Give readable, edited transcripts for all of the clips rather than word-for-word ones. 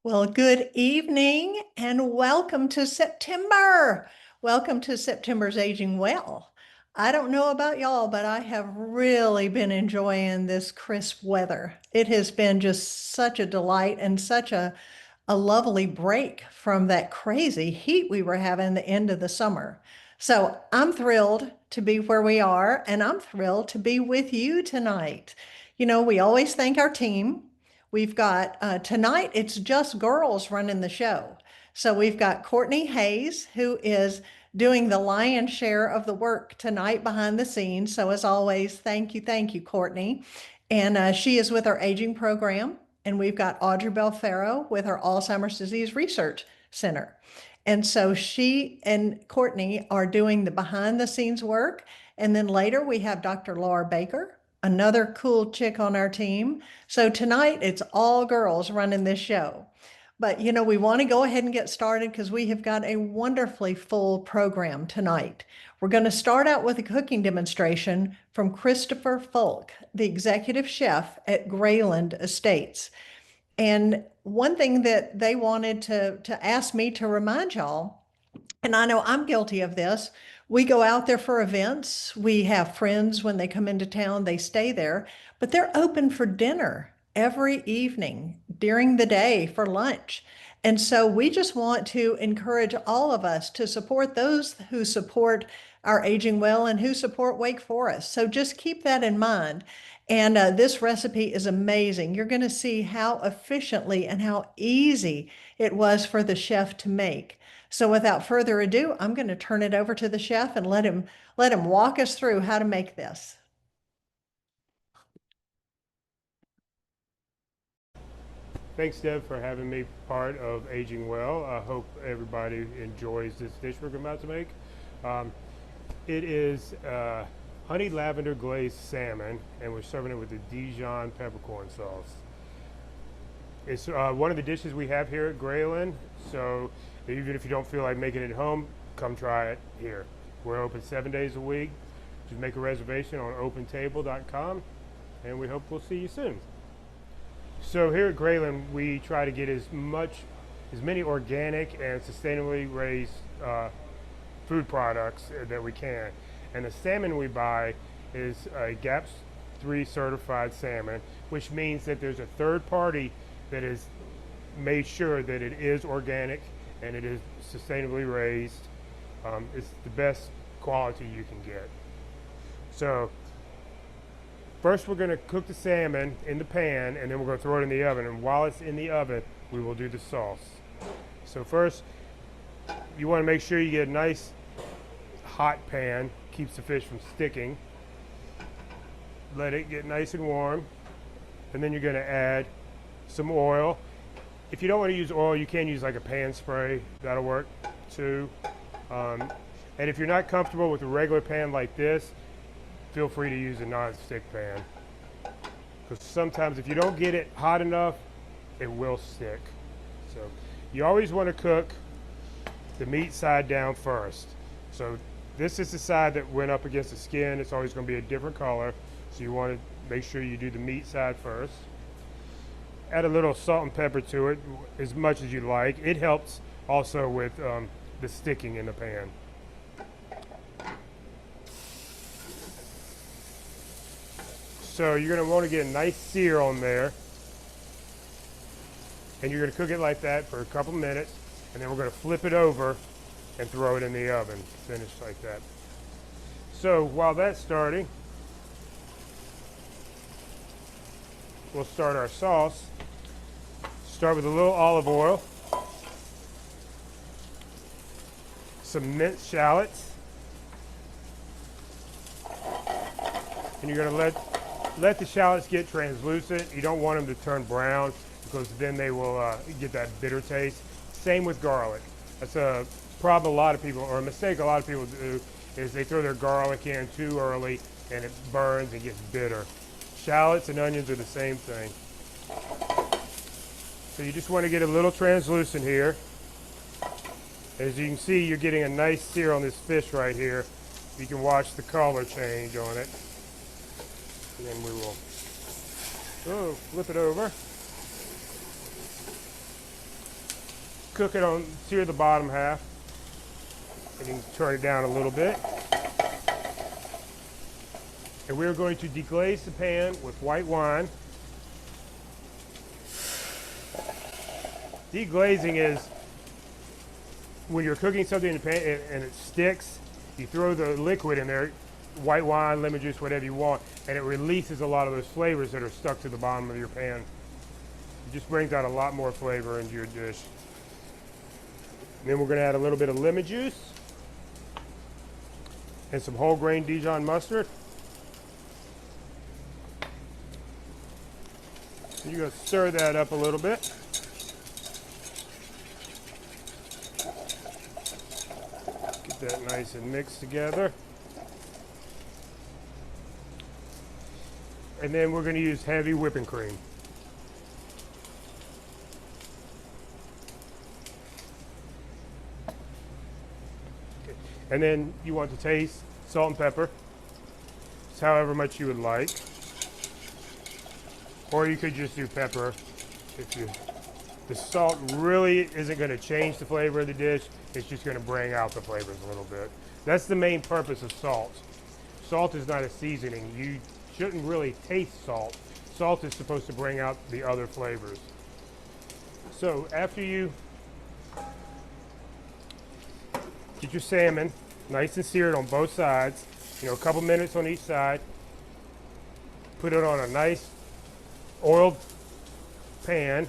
Well, good evening and welcome to September. Welcome to September's Aging Well. I don't know about y'all, but I have really been enjoying this crisp weather. It has been just such a delight and such a lovely break from that crazy heat we were having the end of the summer. So I'm thrilled to be where we are, and I'm thrilled to be with you tonight. You know, we always thank our team. We've got tonight, it's just girls running the show. So we've got Courtney Hayes, who is doing the lion's share of the work tonight behind the scenes. So, as always, thank you, Courtney. And she is with our aging program. And we've got Audrey Belfero with our Alzheimer's Disease Research Center. And so she and Courtney are doing the behind the scenes work. And then later we have Dr. Laura Baker, another cool chick on our team. So tonight it's all girls running this show. But you know, we want to go ahead and get started because we have got a wonderfully full program tonight. We're going to start out with a cooking demonstration from Christopher Fulk, the executive chef at Graylyn Estates. And one thing that they wanted to ask me to remind y'all, and I know I'm guilty of this, we go out there for events. We have friends when they come into town, they stay there, but they're open for dinner every evening during the day for lunch. And so we just want to encourage all of us to support those who support our Aging Well and who support Wake Forest. So just keep that in mind. And this recipe is amazing. You're going to see how efficiently and how easy it was for the chef to make. So without further ado, I'm going to turn it over to the chef and let him walk us through how to make this. Thanks, Deb, for having me part of Aging Well. I hope everybody enjoys this dish we're about to make. It is honey lavender glazed salmon, and we're serving it with the Dijon peppercorn sauce. It's one of the dishes we have here at Graylyn, so even if you don't feel like making it at home, come try it here. We're open 7 days a week. Just make a reservation on opentable.com, and we hope we'll see you soon. So here at Graylyn, we try to get as many organic and sustainably raised food products that we can. And the salmon we buy is a GAPS 3 certified salmon, which means that there's a third party that has made sure that it is organic and it is sustainably raised. It's the best quality you can get. So first we're going to cook the salmon in the pan, and then we're going to throw it in the oven. And while it's in the oven, we will do the sauce. So first, you want to make sure you get a nice hot pan, keeps the fish from sticking. Let it get nice and warm. And then you're going to add some oil. If you don't want to use oil, you can use like a pan spray. That'll work too. And if you're not comfortable with a regular pan like this, feel free to use a non-stick pan. Because sometimes if you don't get it hot enough, it will stick. So you always want to cook the meat side down first. So this is the side that went up against the skin. It's always going to be a different color. So you want to make sure you do the meat side first. Add a little salt and pepper to it, as much as you like. It helps also with the sticking in the pan. So you're going to want to get a nice sear on there. And you're going to cook it like that for a couple minutes. And then we're going to flip it over and throw it in the oven. Finished like that. So while that's starting, we'll start our sauce. Start with a little olive oil, some minced shallots, and you're going to let the shallots get translucent. You don't want them to turn brown because then they will get that bitter taste. Same with garlic. That's a problem a lot of people, or a mistake a lot of people do, is they throw their garlic in too early and it burns and gets bitter. Shallots and onions are the same thing. So you just want to get a little translucent here. As you can see, you're getting a nice sear on this fish right here. You can watch the color change on it. And then we will flip it over. cook it on, sear the bottom half, and you can turn it down a little bit. And we're going to deglaze the pan with white wine. Deglazing is when you're cooking something in the pan and it sticks, you throw the liquid in there, white wine, lemon juice, whatever you want, and it releases a lot of those flavors that are stuck to the bottom of your pan. It just brings out a lot more flavor into your dish. And then we're going to add a little bit of lemon juice and some whole grain Dijon mustard. You're going to stir that up a little bit. Get that nice and mixed together. And then we're going to use heavy whipping cream. Okay. And then you want to taste salt and pepper. It's however much you would like. Or you could just do pepper. The salt really isn't going to change the flavor of the dish. It's just going to bring out the flavors a little bit. That's the main purpose of salt. Salt is not a seasoning. You shouldn't really taste salt. Salt is supposed to bring out the other flavors. So after you get your salmon nice and seared on both sides, a couple minutes on each side, put it on a nice oiled pan,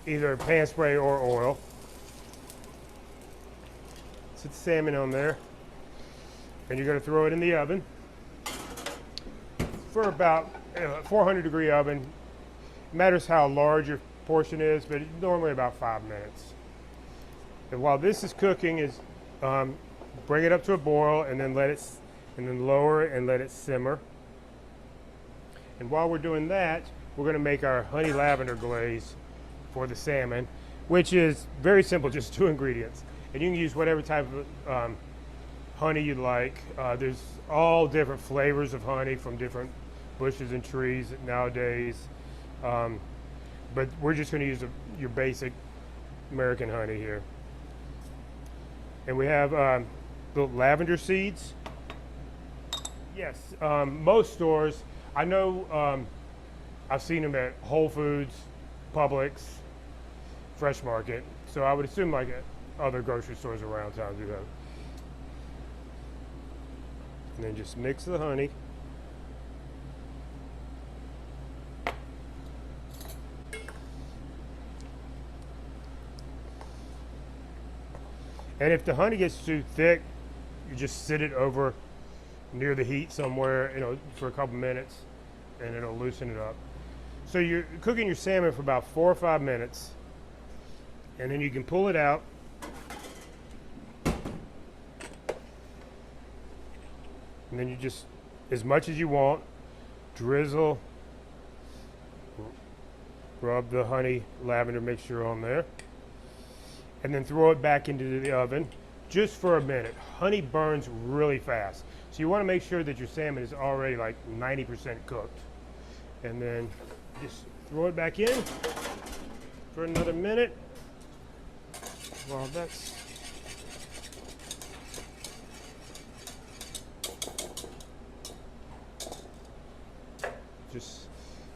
either pan spray or oil. Set the salmon on there, and you're going to throw it in the oven for about 400-degree oven. Matters how large your portion is, but normally about 5 minutes. And while this is cooking, bring it up to a boil and then lower it and let it simmer. And while we're doing that, we're going to make our honey lavender glaze for the salmon, which is very simple, just 2 ingredients. And you can use whatever type of honey you like. There's all different flavors of honey from different bushes and trees nowadays. But we're just going to use your basic American honey here. And we have the lavender seeds. Yes, most stores, I know I've seen them at Whole Foods, Publix, Fresh Market. So I would assume like other grocery stores around town do that. And then just mix the honey. And if the honey gets too thick, you just sit it over near the heat somewhere, for a couple minutes, and it'll loosen it up. So you're cooking your salmon for about 4 or 5 minutes, and then you can pull it out. And then you just, as much as you want, drizzle, rub the honey lavender mixture on there, and then throw it back into the oven just for a minute. Honey burns really fast. So you want to make sure that your salmon is already like 90% cooked. And then just throw it back in for another minute. Well, that's just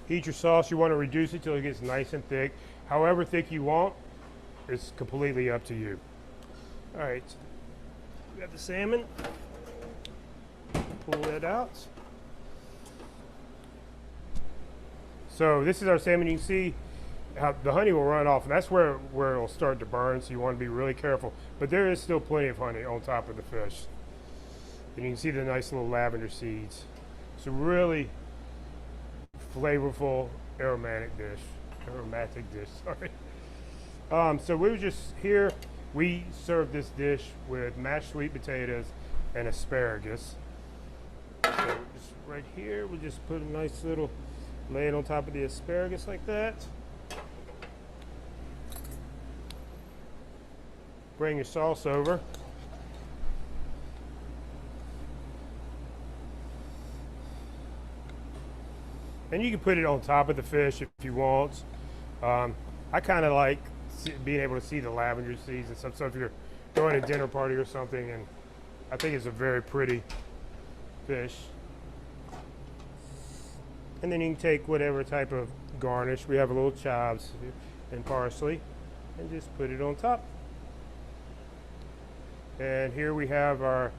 heat your sauce. You want to reduce it till it gets nice and thick. However thick you want, it's completely up to you. All right, we got the salmon. Pull that out. So this is our salmon. You can see how the honey will run off, and that's where it'll start to burn, so you want to be really careful. But there is still plenty of honey on top of the fish. And you can see the nice little lavender seeds. It's a really flavorful, aromatic dish, sorry. So we were just here, we serve this dish with mashed sweet potatoes and asparagus. So just right here, we'll just put a nice little, lay it on top of the asparagus like that. Bring your sauce over. And you can put it on top of the fish if you want. I kind of like being able to see the lavender seeds and stuff. So if you're throwing a dinner party or something, and I think it's a very pretty fish. And then you can take whatever type of garnish. We have a little chives and parsley, and just put it on top. And here we have our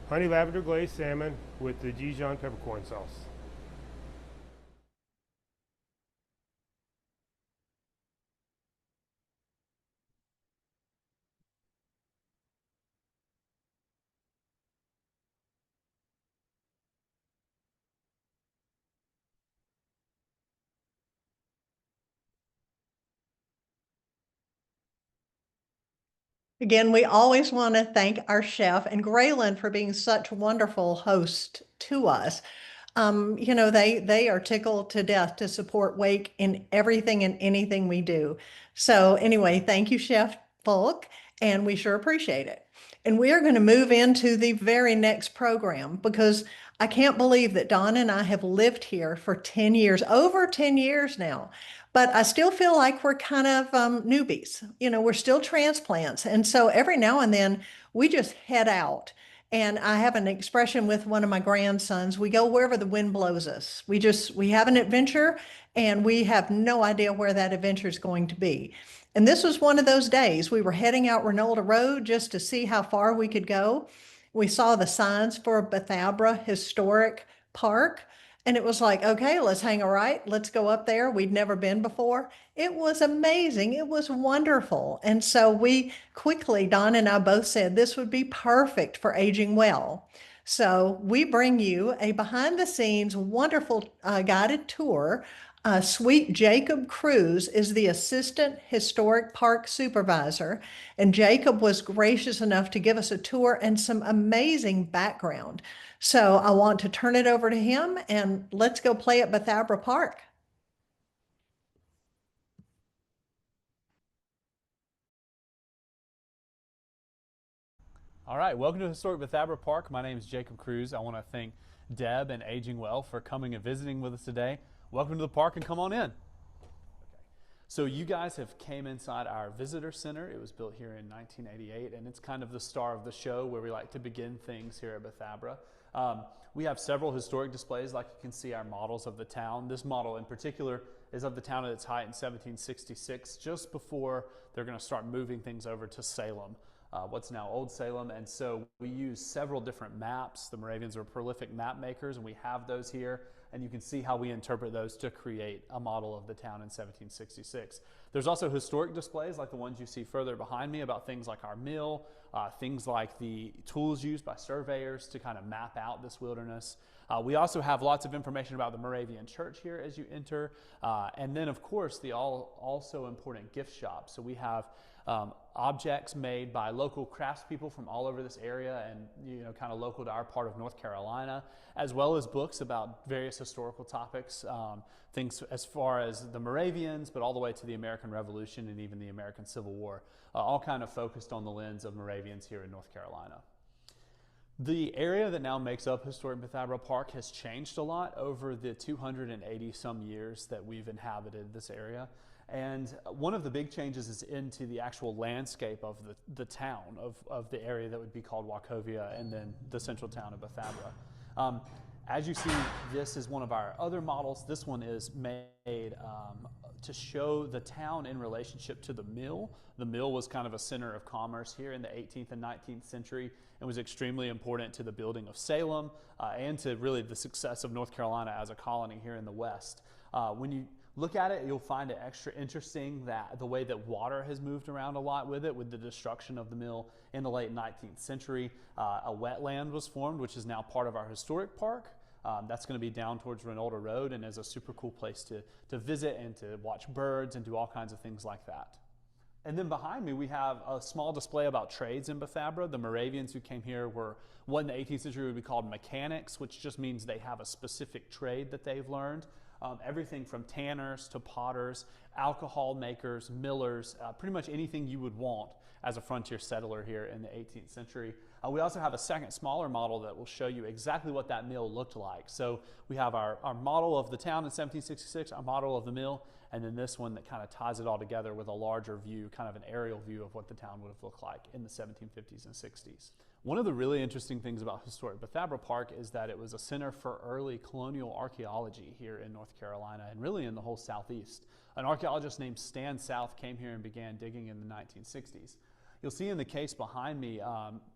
honey lavender glazed salmon with the Dijon peppercorn sauce. Again, we always want to thank our chef and Graylyn for being such a wonderful host to us. They are tickled to death to support Wake in everything and anything we do. So anyway, thank you, Chef Fulk, and we sure appreciate it. And we are going to move into the very next program because I can't believe that Don and I have lived here for 10 years, over 10 years now. But I still feel like we're kind of newbies. We're still transplants. And so every now and then we just head out. And I have an expression with one of my grandsons. We go wherever the wind blows us. We have an adventure and we have no idea where that adventure is going to be. And this was one of those days. We were heading out Renolda Road just to see how far we could go. We saw the signs for Bethabra Historic Park. And it was like, okay, let's hang a right. Let's go up there. We'd never been before. It was amazing. It was wonderful. And so we quickly, Don and I both said this would be perfect for Aging Well. So we bring you a behind the scenes wonderful guided tour. Sweet Jacob Cruz is the Assistant Historic Park Supervisor, and Jacob was gracious enough to give us a tour and some amazing background. So I want to turn it over to him and let's go play at Bethabra Park. All right, welcome to Historic Bethabra Park. My name is Jacob Cruz. I want to thank Deb and AgingWell for coming and visiting with us today. Welcome to the park and come on in. So you guys have came inside our visitor center. It was built here in 1988, and it's kind of the star of the show where we like to begin things here at Bethabra. We have several historic displays, like you can see our models of the town. This model in particular is of the town at its height in 1766, just before they're going to start moving things over to Salem. What's now Old Salem, and so we use several different maps. The Moravians are prolific map makers, and we have those here, and you can see how we interpret those to create a model of the town in 1766. There's also historic displays like the ones you see further behind me about things like our mill, things like the tools used by surveyors to kind of map out this wilderness. We also have lots of information about the Moravian church here as you enter, and then of course the also important gift shop. So we have objects made by local craftspeople from all over this area and kind of local to our part of North Carolina, as well as books about various historical topics, things as far as the Moravians, but all the way to the American Revolution and even the American Civil War, all kind of focused on the lens of Moravians here in North Carolina. The area that now makes up Historic Bethabra Park has changed a lot over the 280 some years that we've inhabited this area. And one of the big changes is into the actual landscape of the town, of the area that would be called Wachovia and then the central town of Bethabra. As you see, this is one of our other models. This one is made to show the town in relationship to the mill. The mill was kind of a center of commerce here in the 18th and 19th century and was extremely important to the building of Salem and to really the success of North Carolina as a colony here in the West. When you look at it, you'll find it extra interesting that the way that water has moved around a lot with it, with the destruction of the mill in the late 19th century. A wetland was formed, which is now part of our historic park. That's going to be down towards Renolda Road and is a super cool place to visit and to watch birds and do all kinds of things like that. And then behind me, we have a small display about trades in Bethabra. The Moravians who came here were what in the 18th century would be called mechanics, which just means they have a specific trade that they've learned. Everything from tanners to potters, alcohol makers, millers, pretty much anything you would want as a frontier settler here in the 18th century. We also have a second smaller model that will show you exactly what that mill looked like. So we have our model of the town in 1766, our model of the mill, and then this one that kind of ties it all together with a larger view, kind of an aerial view of what the town would have looked like in the 1750s and 60s. One of the really interesting things about historic Bethabara Park is that it was a center for early colonial archaeology here in North Carolina and really in the whole Southeast. An archaeologist named Stan South came here and began digging in the 1960s. You'll see in the case behind me,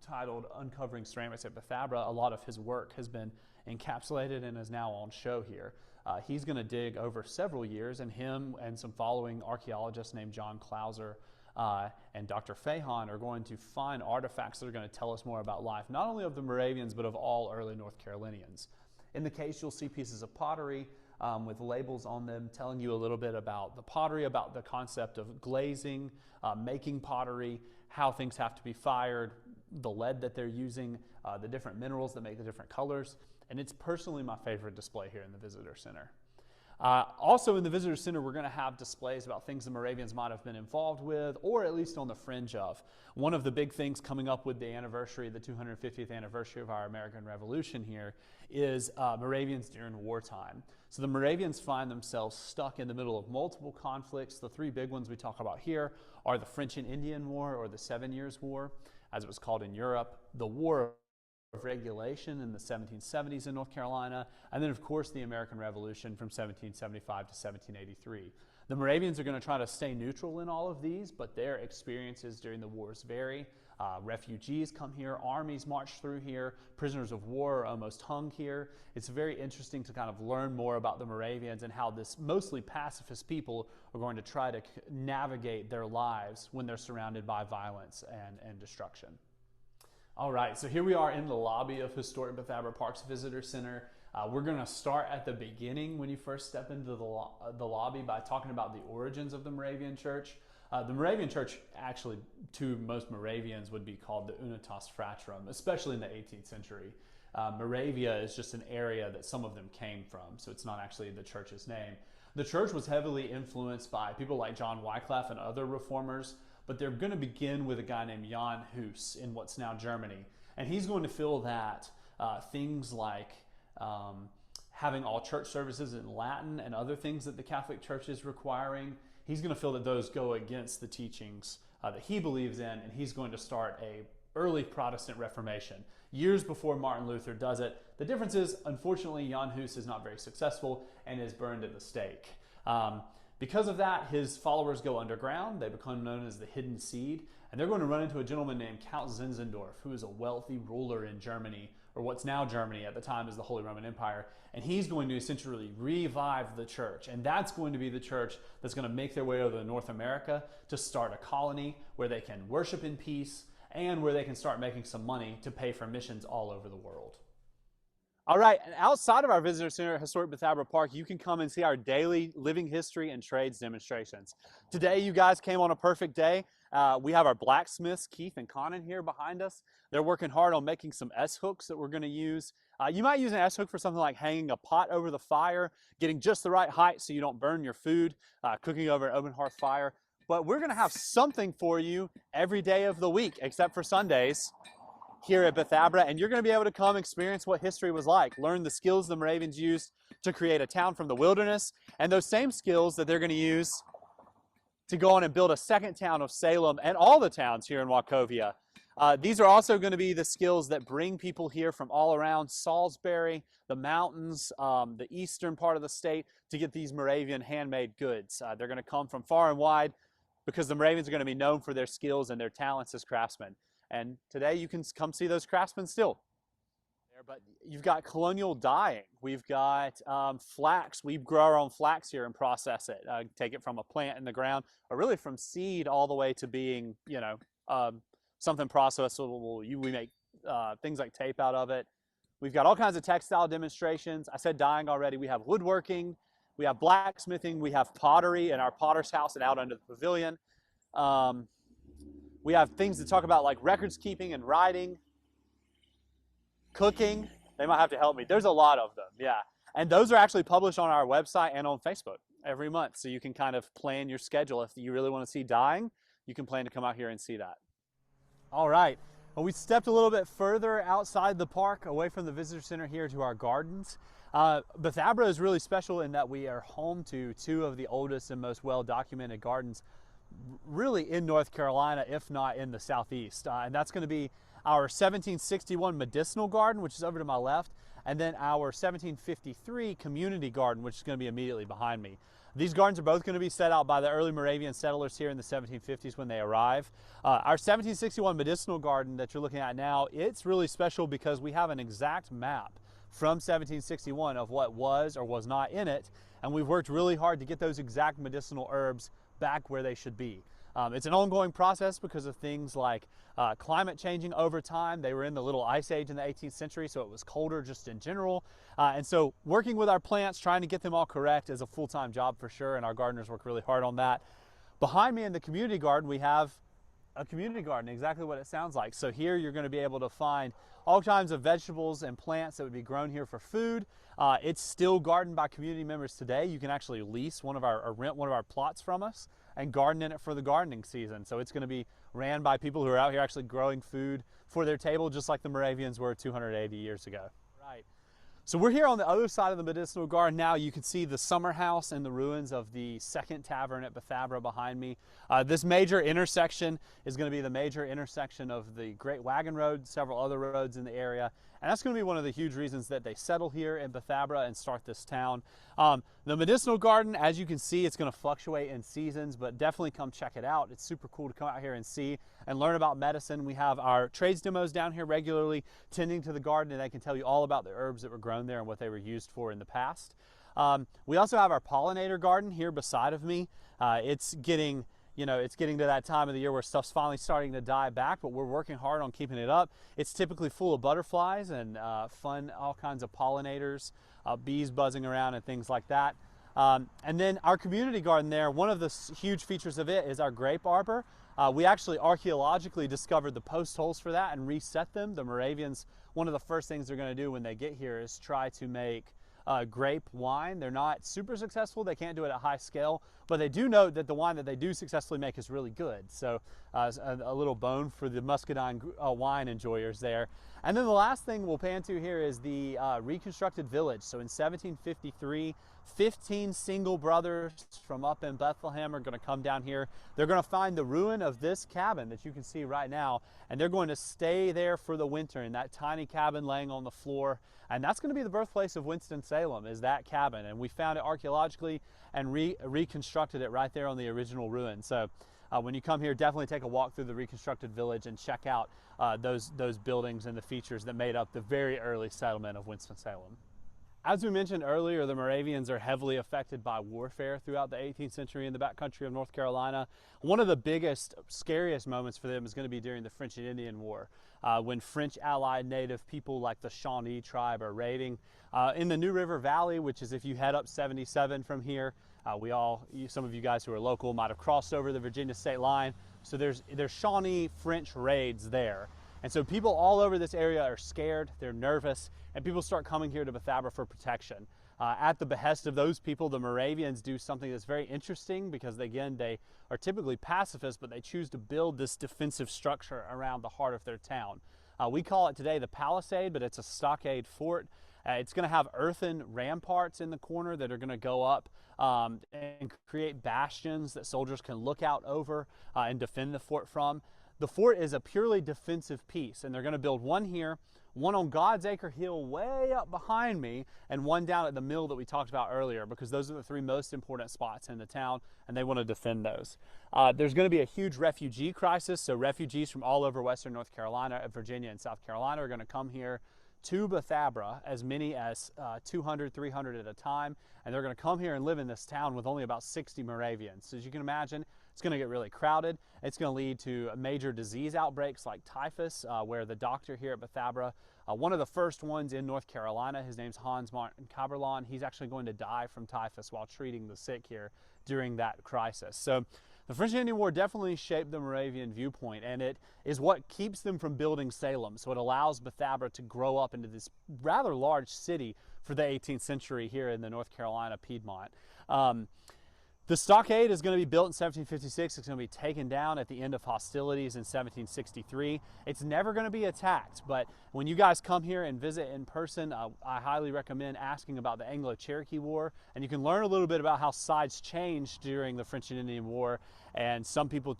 titled Uncovering Ceramics at Bethabara, a lot of his work has been encapsulated and is now on show here. He's going to dig over several years, and him and some following archaeologists named John Clauser and Dr. Fahan are going to find artifacts that are going to tell us more about life, not only of the Moravians, but of all early North Carolinians. In the case, you'll see pieces of pottery with labels on them telling you a little bit about the pottery, about the concept of glazing, making pottery, how things have to be fired, the lead that they're using, the different minerals that make the different colors. And it's personally my favorite display here in the Visitor Center. Also in the Visitor Center, we're going to have displays about things the Moravians might have been involved with, or at least on the fringe of. One of the big things coming up with the anniversary, the 250th anniversary of our American Revolution here, is Moravians during wartime. So the Moravians find themselves stuck in the middle of multiple conflicts. The three big ones we talk about here are the French and Indian War, or the 7 Years' War, as it was called in Europe, the War of Regulation in the 1770s in North Carolina, and then of course the American Revolution from 1775 to 1783. The Moravians are going to try to stay neutral in all of these, but their experiences during the wars vary. Refugees come here, armies march through here, prisoners of war are almost hung here. It's very interesting to kind of learn more about the Moravians and how this mostly pacifist people are going to try to navigate their lives when they're surrounded by violence and destruction. All right, so here we are in the lobby of Historic Bethabara Parks Visitor Center. We're going to start at the beginning when you first step into the lobby by talking about the origins of the Moravian Church. The Moravian Church, actually, to most Moravians, would be called the Unitas Fratrum, especially in the 18th century. Moravia is just an area that some of them came from, so it's not actually the church's name. The church was heavily influenced by people like John Wycliffe and other reformers, but they're going to begin with a guy named Jan Hus in what's now Germany. And he's going to feel that things like having all church services in Latin and other things that the Catholic Church is requiring, he's going to feel that those go against the teachings that he believes in, and he's going to start a early Protestant Reformation, years before Martin Luther does it. The difference is, unfortunately, Jan Hus is not very successful and is burned at the stake. Because of that, his followers go underground. They become known as the Hidden Seed, and they're going to run into a gentleman named Count Zinzendorf, who is a wealthy ruler in Germany, or what's now Germany, at the time is the Holy Roman Empire, and he's going to essentially revive the church, and that's going to be the church that's going to make their way over to North America to start a colony where they can worship in peace and where they can start making some money to pay for missions all over the world. All right, and outside of our Visitor Center at Historic Bethabara Park, you can come and see our daily living history and trades demonstrations. Today, you guys came on a perfect day. We have our blacksmiths, Keith and Conan, here behind us. They're working hard on making some S-hooks that we're going to use. You might use an S-hook for something like hanging a pot over the fire, getting just the right height so you don't burn your food, cooking over an open hearth fire. But we're going to have something for you every day of the week, except for Sundays, here at Bethabara, and you're going to be able to come experience what history was like, learn the skills the Moravians used to create a town from the wilderness, and those same skills that they're going to use to go on and build a second town of Salem and all the towns here in Wachovia. These are also going to be the skills that bring people here from all around Salisbury, the mountains, the eastern part of the state, to get these Moravian handmade goods. They're going to come from far and wide because the Moravians are going to be known for their skills and their talents as craftsmen. And today you can come see those craftsmen still. But you've got colonial dyeing. We've got flax. We grow our own flax here and process it. Take it from a plant in the ground, or really from seed all the way to being, something processable. We make things like tape out of it. We've got all kinds of textile demonstrations. I said dyeing already. We have woodworking. We have blacksmithing. We have pottery in our potter's house and out under the pavilion. We have things to talk about like records keeping and writing, cooking. They might have to help me. There's a lot of them, yeah. And those are actually published on our website and on Facebook every month. So you can kind of plan your schedule. If you really want to see dyeing, you can plan to come out here and see that. All right. Well, we stepped a little bit further outside the park, away from the visitor center here to our gardens. Bethabra is really special in that we are home to two of the oldest and most well-documented gardens really in North Carolina, if not in the Southeast. And that's going to be our 1761 medicinal garden, which is over to my left, and then our 1753 community garden, which is going to be immediately behind me. These gardens are both going to be set out by the early Moravian settlers here in the 1750s when they arrive. Our 1761 medicinal garden that you're looking at now, it's really special because we have an exact map from 1761 of what was or was not in it, and we've worked really hard to get those exact medicinal herbs back where they should be. It's an ongoing process because of things like climate changing over time. They were in the little ice age in the 18th century, so it was colder just in general. And so working with our plants, trying to get them all correct is a full-time job for sure, and our gardeners work really hard on that. Behind me in the community garden, we have a community garden, exactly what it sounds like. So here you're going to be able to find all kinds of vegetables and plants that would be grown here for food. It's still gardened by community members today. You can actually lease one of our, or rent one of our plots from us and garden in it for the gardening season. So it's going to be ran by people who are out here actually growing food for their table, just like the Moravians were 280 years ago. Right. So we're here on the other side of the medicinal garden now. You can see the summer house and the ruins of the second tavern at Bethabra behind me. This major intersection is going to be the major intersection of the Great Wagon Road, several other roads in the area. And that's going to be one of the huge reasons that they settle here in Bethabra and start this town. The medicinal garden, as you can see, it's going to fluctuate in seasons, but definitely come check it out. It's super cool to come out here and see and learn about medicine. We have our trades demos down here regularly tending to the garden, and they can tell you all about the herbs that were grown there and what they were used for in the past. We also have our pollinator garden here beside of me. It's getting to that time of the year where stuff's finally starting to die back, but we're working hard on keeping it up. It's typically full of butterflies and fun, all kinds of pollinators, bees buzzing around and things like that. And then our community garden there, one of the huge features of it is our grape arbor. We actually archaeologically discovered the post holes for that and reset them. The Moravians, one of the first things they're going to do when they get here is try to make grape wine. They're not super successful. They can't do it at high scale, but they do note that the wine that they do successfully make is really good. So a little bone for the muscadine wine enjoyers there. And then the last thing we'll pan to here is the reconstructed village. So in 1753, 15 single brothers from up in Bethlehem are going to come down here. They're going to find the ruin of this cabin that you can see right now, and they're going to stay there for the winter in that tiny cabin laying on the floor. And that's going to be the birthplace of Winston-Salem, is that cabin. And we found it archaeologically and reconstructed it right there on the original ruin. So when you come here, definitely take a walk through the reconstructed village and check out those buildings and the features that made up the very early settlement of Winston-Salem. As we mentioned earlier, the Moravians are heavily affected by warfare throughout the 18th century in the backcountry of North Carolina. One of the biggest, scariest moments for them is going to be during the French and Indian War, when French allied native people like the Shawnee tribe are raiding. In the New River Valley, which is if you head up 77 from here, some of you guys who are local might have crossed over the Virginia state line. So there's Shawnee French raids there. And so people all over this area are scared, they're nervous, and people start coming here to Bethabra for protection. At the behest of those people, the Moravians do something that's very interesting because, again, they are typically pacifists, but they choose to build this defensive structure around the heart of their town. We call it today the Palisade, but it's a stockade fort. It's going to have earthen ramparts in the corner that are going to go up and create bastions that soldiers can look out over and defend the fort from. The fort is a purely defensive piece, and they're going to build one here, one on God's Acre Hill way up behind me, and one down at the mill that we talked about earlier, because those are the three most important spots in the town, and they want to defend those. There's going to be a huge refugee crisis, so refugees from all over western North Carolina, Virginia, and South Carolina are going to come here to Bethabra, as many as 200, 300 at a time, and they're going to come here and live in this town with only about 60 Moravians. So as you can imagine, it's going to get really crowded. It's going to lead to major disease outbreaks like typhus, where the doctor here at Bethabra, one of the first ones in North Carolina, his name's Hans Martin Kaberlon, he's actually going to die from typhus while treating the sick here during that crisis. So the French and Indian War definitely shaped the Moravian viewpoint, and it is what keeps them from building Salem. So it allows Bethabra to grow up into this rather large city for the 18th century here in the North Carolina Piedmont. The stockade is going to be built in 1756. It's going to be taken down at the end of hostilities in 1763. It's never going to be attacked, but when you guys come here and visit in person, I highly recommend asking about the Anglo-Cherokee War, and you can learn a little bit about how sides changed during the French and Indian War, and some people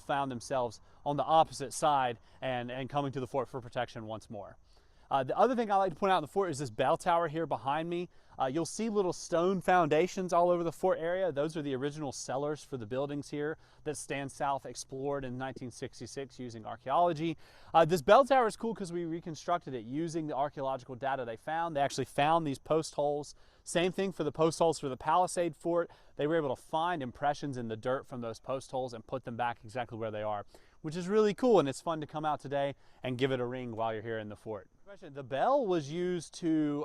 found themselves on the opposite side and coming to the fort for protection once more. The other thing I like to point out in the fort is this bell tower here behind me. You'll see little stone foundations all over the fort area. Those are the original cellars for the buildings here that Stan South explored in 1966 using archaeology. This bell tower is cool because we reconstructed it using the archaeological data they found. They actually found these post holes. Same thing for the post holes for the Palisade Fort. They were able to find impressions in the dirt from those post holes and put them back exactly where they are, which is really cool, and it's fun to come out today and give it a ring while you're here in the fort. The bell was used to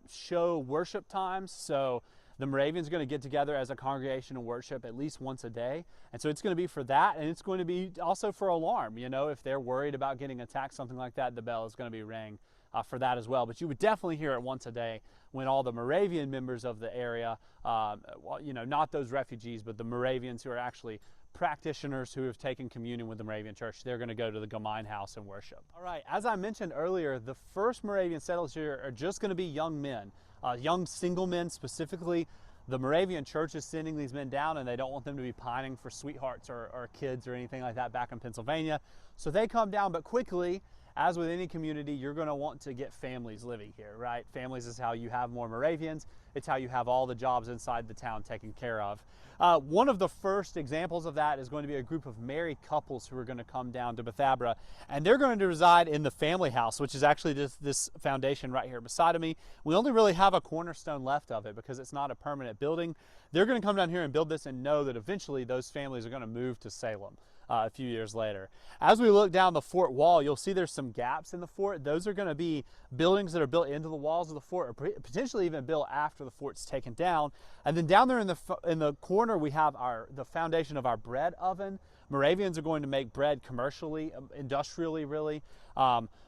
show worship times, so the Moravians are going to get together as a congregation and worship at least once a day, and so it's going to be for that, and it's going to be also for alarm. You know, if they're worried about getting attacked, something like that, the bell is going to be ringing for that as well. But you would definitely hear it once a day when all the Moravian members of the area, well, you know, not those refugees, but the Moravians who are actually practitioners who have taken communion with the Moravian Church, they're going to go to the Gemeinhaus and worship. All right, as I mentioned earlier, the first Moravian settlers here are just going to be young men, young single men specifically. The Moravian Church is sending these men down, and they don't want them to be pining for sweethearts or kids or anything like that back in Pennsylvania. So they come down, but quickly, as with any community, you're going to want to get families living here, right? Families is how you have more Moravians. It's how you have all the jobs inside the town taken care of. One of the first examples of that is going to be a group of married couples who are going to come down to Bethabara, and they're going to reside in the family house, which is actually this foundation right here beside of me. We only really have a cornerstone left of it because it's not a permanent building. They're going to come down here and build this and know that eventually those families are going to move to Salem a few years later. As we look down the fort wall, you'll see there's some gaps in the fort. Those are going to be buildings that are built into the walls of the fort, or potentially even built after the fort's taken down. And then down there in the corner, we have the foundation of our bread oven. Moravians are going to make bread commercially, industrially, really.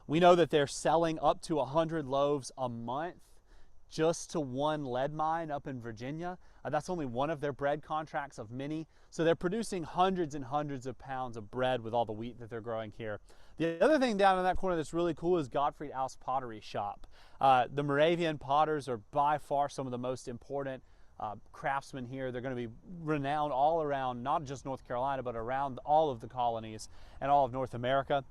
We know that they're selling up to 100 loaves a month just to one lead mine up in Virginia. That's only one of their bread contracts of many. So they're producing hundreds and hundreds of pounds of bread with all the wheat that they're growing here. The other thing down in that corner that's really cool is Gottfried Aus Pottery Shop. The Moravian potters are by far some of the most important craftsmen here. They're going to be renowned all around, not just North Carolina, but around all of the colonies and all of North America.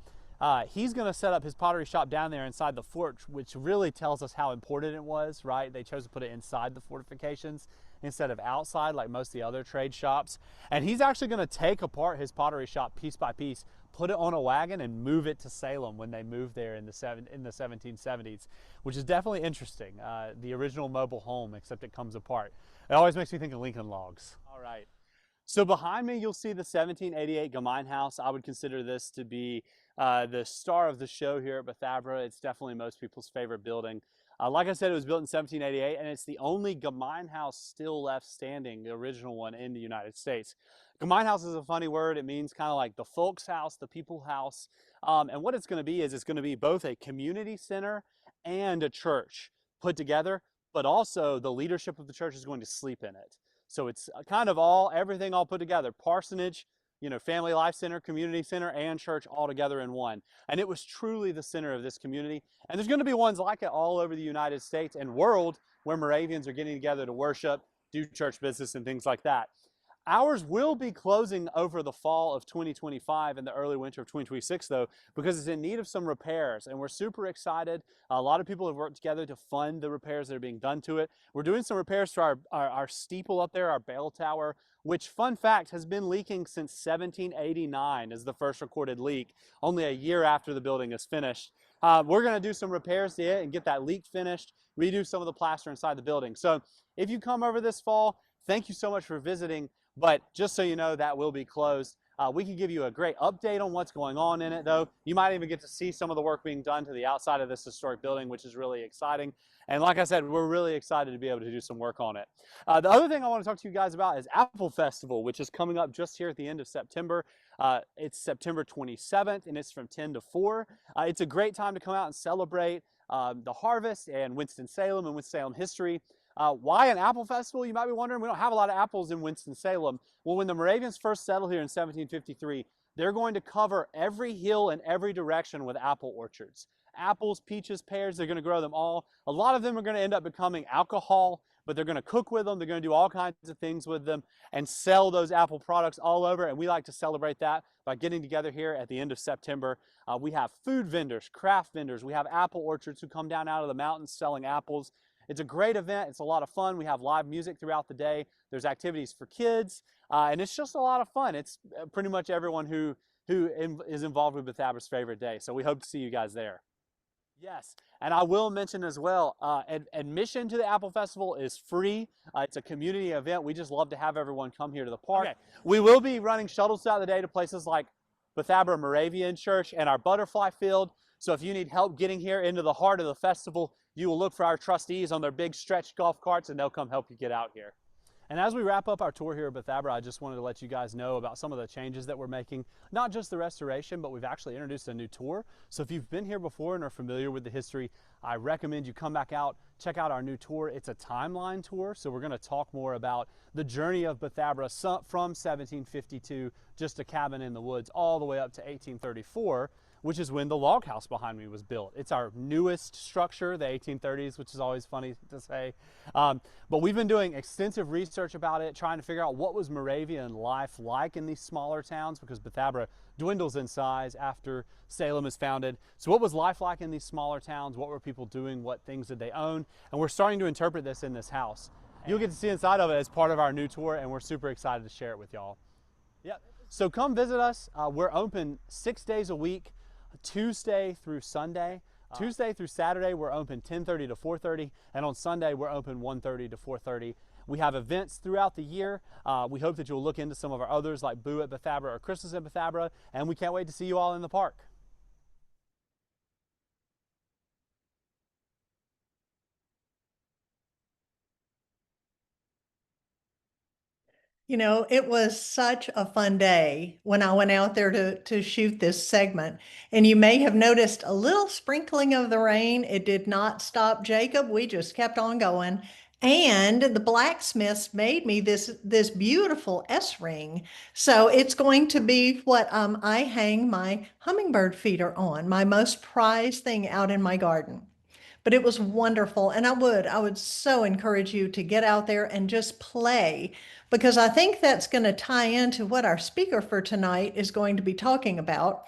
He's going to set up his pottery shop down there inside the fort, which really tells us how important it was, right? They chose to put it inside the fortifications instead of outside like most of the other trade shops. And he's actually going to take apart his pottery shop piece by piece, put it on a wagon, and move it to Salem when they moved there in the 1770s, which is definitely interesting. The original mobile home, except it comes apart. It always makes me think of Lincoln Logs. All right. So behind me, you'll see the 1788 Gemeinhaus. I would consider this to be the star of the show here at Bethabara. It's definitely most people's favorite building. Like I said, it was built in 1788, and it's the only Gemeinhaus still left standing, the original one in the United States. Gemeinhaus is a funny word. It means kind of like the folks' house, the people house. And what it's going to be is it's going to be both a community center and a church put together, but also the leadership of the church is going to sleep in it. So it's kind of everything all put together. Parsonage, you know, family life center, community center, and church all together in one. And it was truly the center of this community. And there's going to be ones like it all over the United States and world where Moravians are getting together to worship, do church business, and things like that. Ours will be closing over the fall of 2025 and the early winter of 2026, though, because it's in need of some repairs, and we're super excited. A lot of people have worked together to fund the repairs that are being done to it. We're doing some repairs to our steeple up there, our bell tower, which, fun fact, has been leaking since 1789 is the first recorded leak, only a year after the building is finished. We're going to do some repairs to it and get that leak finished, redo some of the plaster inside the building. So if you come over this fall, thank you so much for visiting. But just so you know, that will be closed. We can give you a great update on what's going on in it, though. You might even get to see some of the work being done to the outside of this historic building, which is really exciting. And like I said, we're really excited to be able to do some work on it. The other thing I want to talk to you guys about is Apple Festival, which is coming up just here at the end of September. It's September 27th, and it's from 10 to 4. It's a great time to come out and celebrate the harvest and Winston-Salem and Winston-Salem history. Why an apple festival, you might be wondering? We don't have a lot of apples in Winston-Salem. Well, when the Moravians first settled here in 1753, they're going to cover every hill in every direction with apple orchards. Apples, peaches, pears, they're going to grow them all. A lot of them are going to end up becoming alcohol, but they're going to cook with them. They're going to do all kinds of things with them and sell those apple products all over. And we like to celebrate that by getting together here at the end of September. We have food vendors, craft vendors. We have apple orchards who come down out of the mountains selling apples. It's a great event. It's a lot of fun. We have live music throughout the day. There's activities for kids, and it's just a lot of fun. It's pretty much everyone who is involved with Bethabra's favorite day. So we hope to see you guys there. Yes, and I will mention as well, admission to the Apple Festival is free. It's a community event. We just love to have everyone come here to the park. Okay. We will be running shuttles throughout the day to places like Bethabra Moravian Church and our butterfly field. So if you need help getting here into the heart of the festival, you will look for our trustees on their big stretch golf carts and they'll come help you get out here. And as we wrap up our tour here at Bethabra, I just wanted to let you guys know about some of the changes that we're making. Not just the restoration, but we've actually introduced a new tour. So if you've been here before and are familiar with the history, I recommend you come back out, check out our new tour. It's a timeline tour, so we're going to talk more about the journey of Bethabra from 1752, just a cabin in the woods, all the way up to 1834. Which is when the log house behind me was built. It's our newest structure, the 1830s, which is always funny to say. But we've been doing extensive research about it, trying to figure out what was Moravian life like in these smaller towns, because Bethabra dwindles in size after Salem is founded. So what was life like in these smaller towns? What were people doing? What things did they own? And we're starting to interpret this in this house. You'll get to see inside of it as part of our new tour, and we're super excited to share it with y'all. Yep. So come visit us. We're open 6 days a week. Tuesday through Sunday. Tuesday through Saturday, we're open 10:30 to 4:30, and on Sunday, we're open 1:30 to 4:30. We have events throughout the year. We hope that you'll look into some of our others like Boo at Bethabra or Christmas at Bethabra, and we can't wait to see you all in the park. You know, it was such a fun day when I went out there to shoot this segment. And you may have noticed a little sprinkling of the rain. It did not stop Jacob. We just kept on going. And the blacksmiths made me this beautiful S-ring. So it's going to be what I hang my hummingbird feeder on, my most prized thing out in my garden. But it was wonderful. And I would so encourage you to get out there and just play, because I think that's going to tie into what our speaker for tonight is going to be talking about.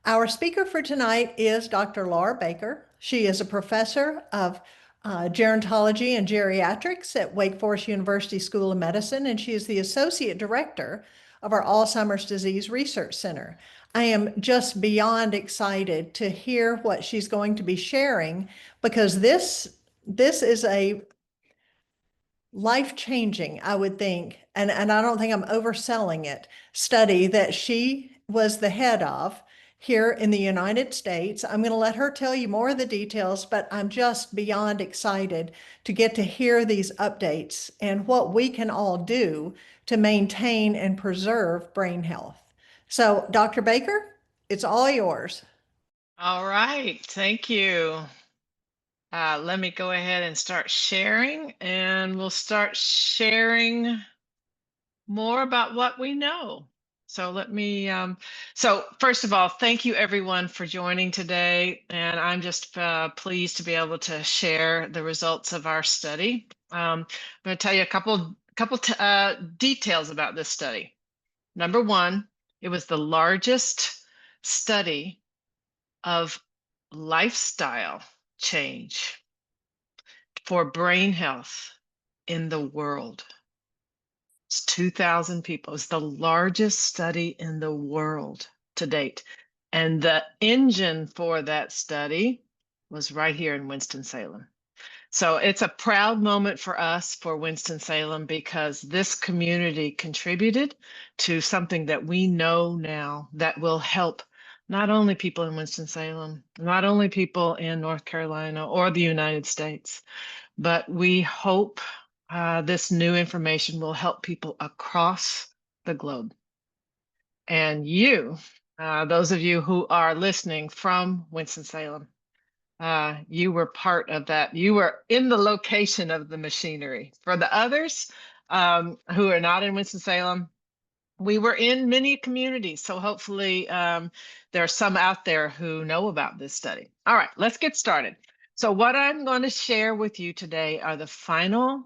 Our speaker for tonight is Dr. Laura Baker. She is a professor of gerontology and geriatrics at Wake Forest University School of Medicine, and she is the associate director of our Alzheimer's Disease Research Center. I am just beyond excited to hear what she's going to be sharing, because this is a life-changing, I would think, and I don't think I'm overselling it, study that she was the head of here in the United States. I'm going to let her tell you more of the details, but I'm just beyond excited to get to hear these updates and what we can all do to maintain and preserve brain health. So, Dr. Baker, it's all yours. All right, thank you. Let me go ahead and start sharing, and we'll start sharing more about what we know. So let me, so first of all, thank you everyone for joining today. And I'm just pleased to be able to share the results of our study. I'm going to tell you a couple details about this study. Number one, it was the largest study of lifestyle change for brain health in the world. It's 2,000 people. It's the largest study in the world to date. And the engine for that study was right here in Winston-Salem. So it's a proud moment for us, for Winston-Salem, because this community contributed to something that we know now that will help not only people in Winston-Salem, not only people in North Carolina or the United States, but we hope this new information will help people across the globe. And you, those of you who are listening from Winston-Salem, you were part of that. You were in the location of the machinery. For the others who are not in Winston-Salem, we were in many communities. So hopefully there are some out there who know about this study. All right, let's get started. So what I'm going to share with you today are the final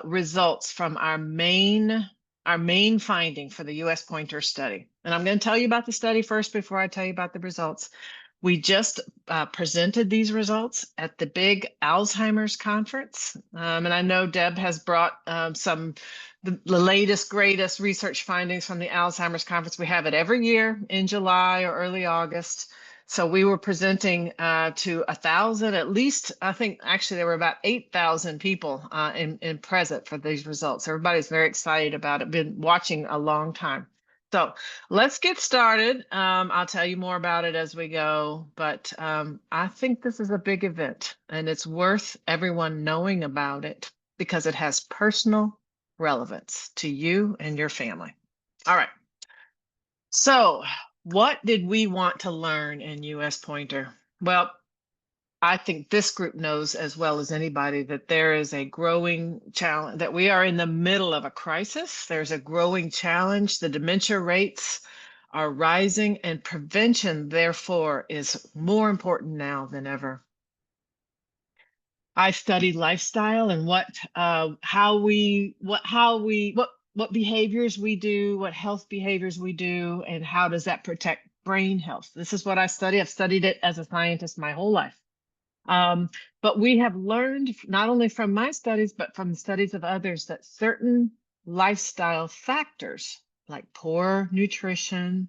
results from our main finding for the U.S. pointer study. And I'm going to tell you about the study first before I tell you about the results. We just presented these results at the big Alzheimer's conference. And I know Deb has brought the latest, greatest research findings from the Alzheimer's conference. We have it every year in July or early August. So we were presenting to 1,000, at least, I think actually there were about 8,000 people in present for these results. Everybody's very excited about it, been watching a long time. So let's get started. I'll tell you more about it as we go, but I think this is a big event and it's worth everyone knowing about it because it has personal relevance to you and your family. All right. So what did we want to learn in US Pointer? Well, I think this group knows as well as anybody that there is a growing challenge, that we are in the middle of a crisis. There's a growing challenge. The dementia rates are rising and prevention, therefore, is more important now than ever. I studied lifestyle and what behaviors we do, what health behaviors we do, and how does that protect brain health. This is what I study. I've studied it as a scientist my whole life. But we have learned not only from my studies, but from the studies of others that certain lifestyle factors like poor nutrition,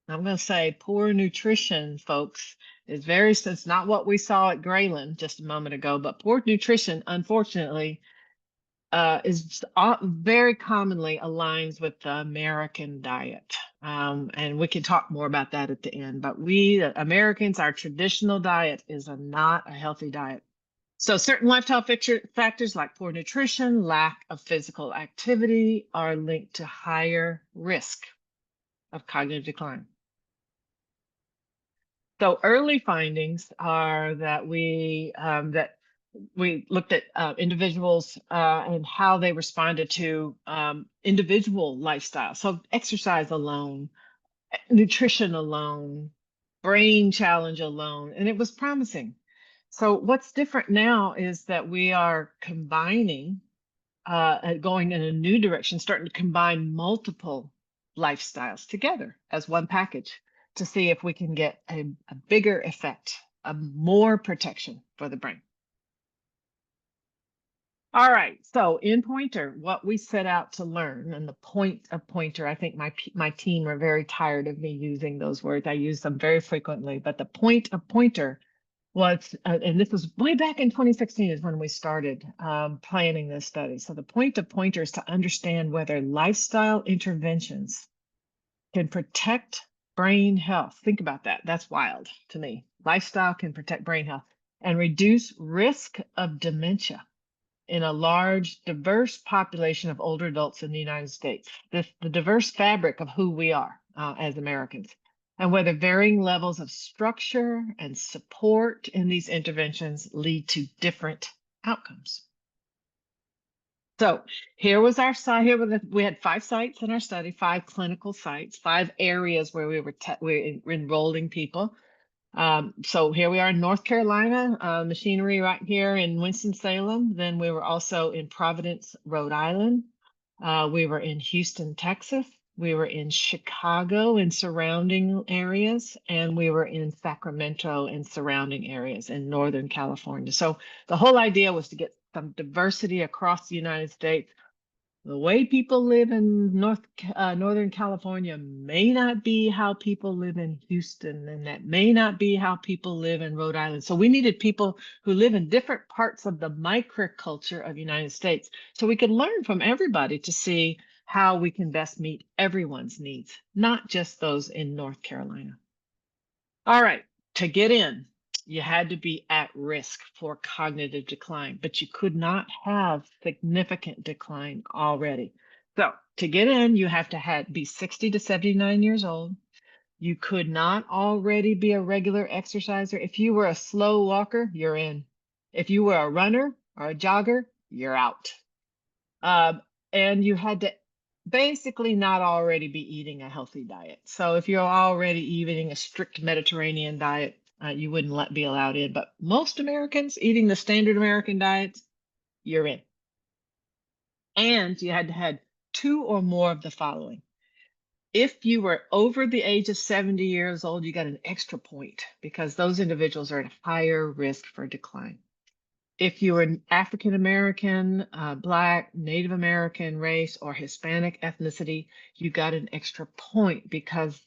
I'm going to say poor nutrition, folks, it's not what we saw at Graylyn just a moment ago, but poor nutrition, unfortunately, is very commonly aligns with the American diet. And we can talk more about that at the end, but we Americans, our traditional diet is not a healthy diet. So certain lifestyle factors like poor nutrition, lack of physical activity are linked to higher risk of cognitive decline. So early findings are that we looked at individuals and how they responded to individual lifestyle. So exercise alone, nutrition alone, brain challenge alone, and it was promising. So what's different now is that we are combining, going in a new direction, starting to combine multiple lifestyles together as one package to see if we can get a bigger effect, a more protection for the brain. All right, so in Pointer, what we set out to learn, and the point of Pointer, I think my team are very tired of me using those words. I use them very frequently, but the point of Pointer was, and this was way back in 2016 is when we started planning this study. So the point of Pointer is to understand whether lifestyle interventions can protect brain health. Think about that. That's wild to me. Lifestyle can protect brain health and reduce risk of dementia in a large, diverse population of older adults in the United States. The diverse fabric of who we are as Americans, and whether varying levels of structure and support in these interventions lead to different outcomes. So here was our site. We had 5 sites in our study, 5 clinical sites, 5 areas where we were enrolling people. So here we are in North Carolina, machinery right here in Winston-Salem. Then we were also in Providence, Rhode Island. We were in Houston, Texas. We were in Chicago and surrounding areas, and we were in Sacramento and surrounding areas in Northern California. So the whole idea was to get some diversity across the United States. The way people live in Northern California may not be how people live in Houston, and that may not be how people live in Rhode Island. So we needed people who live in different parts of the microculture of the United States so we could learn from everybody to see how we can best meet everyone's needs, not just those in North Carolina. All right, to get in, you had to be at risk for cognitive decline, but you could not have significant decline already. So to get in, you have to be 60 to 79 years old. You could not already be a regular exerciser. If you were a slow walker, you're in. If you were a runner or a jogger, you're out. And you had to basically not already be eating a healthy diet. So if you're already eating a strict Mediterranean diet, you wouldn't be allowed in. But most Americans eating the standard American diets, you're in. And you had to have 2 or more of the following. If you were over the age of 70 years old, you got an extra point because those individuals are at higher risk for decline. If you were African American, Black, Native American race, or Hispanic ethnicity, you got an extra point because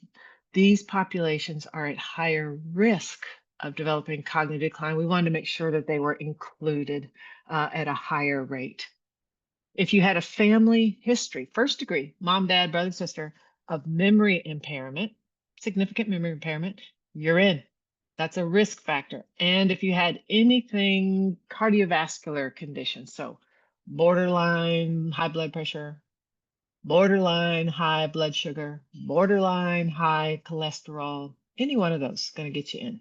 these populations are at higher risk of developing cognitive decline. We wanted to make sure that they were included at a higher rate. If you had a family history, first degree, mom, dad, brother, sister, of memory impairment, significant memory impairment, you're in. That's a risk factor. And if you had anything cardiovascular conditions, so borderline high blood pressure, borderline high blood sugar, borderline high cholesterol, any one of those is going to get you in.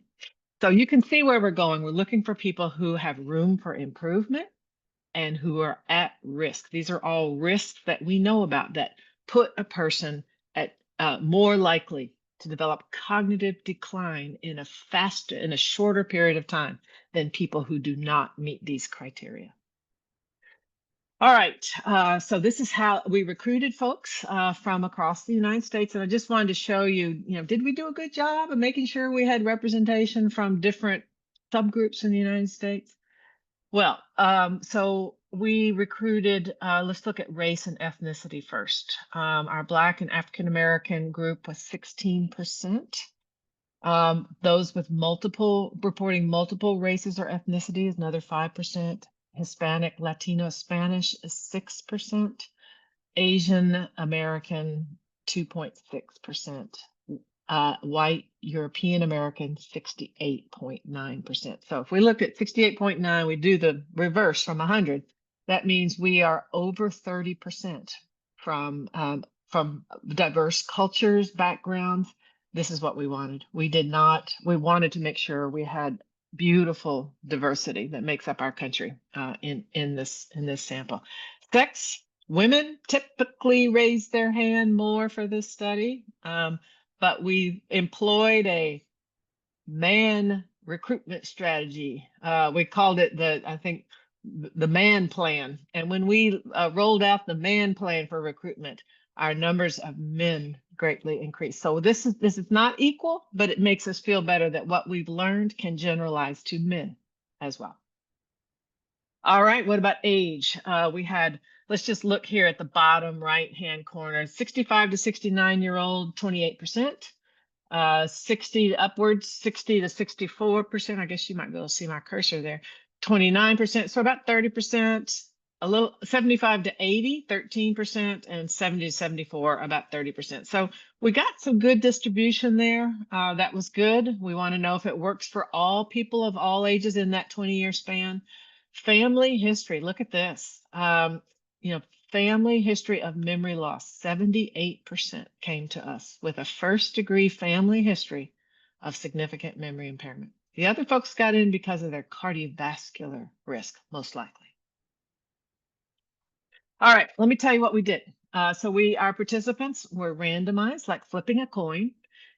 So you can see where we're going. We're looking for people who have room for improvement and who are at risk. These are all risks that we know about that put a person at more likely to develop cognitive decline in a shorter period of time than people who do not meet these criteria. All right, so this is how we recruited folks from across the United States. And I just wanted to show you, did we do a good job of making sure we had representation from different subgroups in the United States? Well, so we recruited, let's look at race and ethnicity first. Our Black and African American group was 16%. Those with reporting multiple races or ethnicity is another 5%. Hispanic, Latino, Spanish is 6%. Asian American, 2.6%. White European American, 68.9%. So if we look at 68.9, we do the reverse from 100. That means we are over 30% from diverse cultures, backgrounds. This is what we wanted. We wanted to make sure we had beautiful diversity that makes up our country in this sample. Sex, women typically raise their hand more for this study. But we employed a man recruitment strategy. We called it the man plan. And when we rolled out the man plan for recruitment, our numbers of men greatly increased. So this is not equal, but it makes us feel better that what we've learned can generalize to men as well. All right, what about age? Let's just look here at the bottom right-hand corner, 65 to 69-year-old, 28%, 60 upwards, 60 to 64%. I guess you might be able to see my cursor there, 29%. So about 30%, 75 to 80, 13%, and 70 to 74, about 30%. So we got some good distribution there. That was good. We want to know if it works for all people of all ages in that 20-year span. Family history, look at this. Family history of memory loss, 78% came to us with a first-degree family history of significant memory impairment. The other folks got in because of their cardiovascular risk, most likely. All right, let me tell you what we did. Our participants were randomized, like flipping a coin,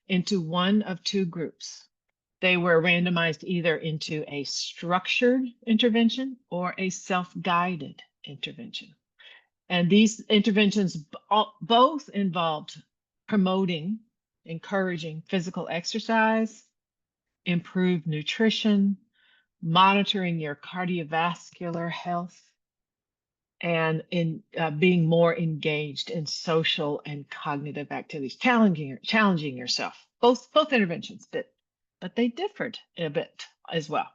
into one of 2 groups. They were randomized either into a structured intervention or a self-guided intervention. And these interventions both involved encouraging physical exercise, improved nutrition, monitoring your cardiovascular health, and in being more engaged in social and cognitive activities, challenging yourself. Both interventions did, but they differed a bit as well.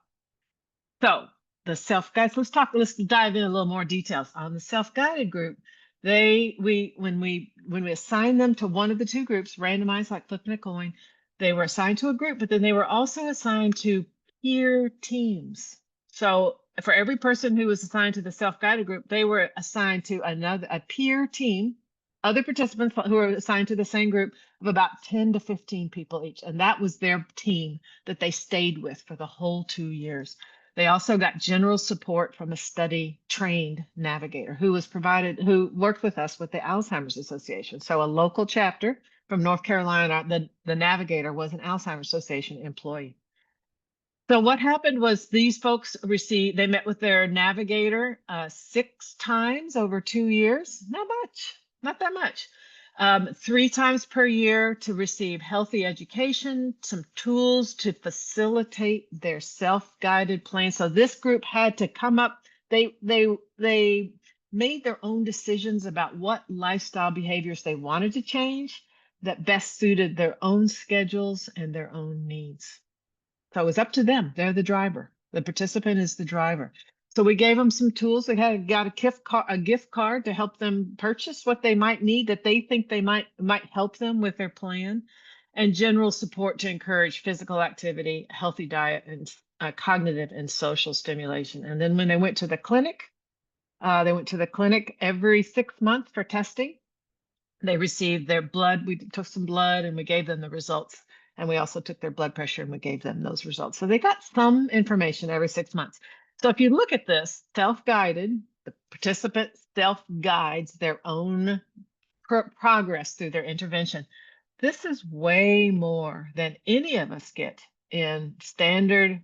So the self-guides, let's dive in a little more details on the self-guided group. When we assigned them to one of the 2 groups, randomized like flipping a coin, they were assigned to a group, but then they were also assigned to peer teams. So for every person who was assigned to the self-guided group, they were assigned to a peer team other participants who were assigned to the same group of about 10 to 15 people each. And that was their team that they stayed with for the whole 2 years. They also got general support from a study trained navigator who worked with us with the Alzheimer's Association. So a local chapter from North Carolina, the navigator was an Alzheimer's Association employee. So what happened was these folks they met with their navigator 6 times over 2 years. Not much, not that much. 3 times per year to receive healthy education, some tools to facilitate their self-guided plan. So this group had to come up, they made their own decisions about what lifestyle behaviors they wanted to change that best suited their own schedules and their own needs. So it was up to them. They're the driver. The participant is the driver. So we gave them some tools. They got a gift card to help them purchase what they might need that they think they might help them with their plan, and general support to encourage physical activity, healthy diet, and cognitive and social stimulation. And then when they went to the clinic every 6 months for testing. They received their blood. We took some blood and we gave them the results. And we also took their blood pressure and we gave them those results. So they got some information every 6 months. So if you look at this, self-guided, the participant self-guides their own progress through their intervention. This is way more than any of us get in standard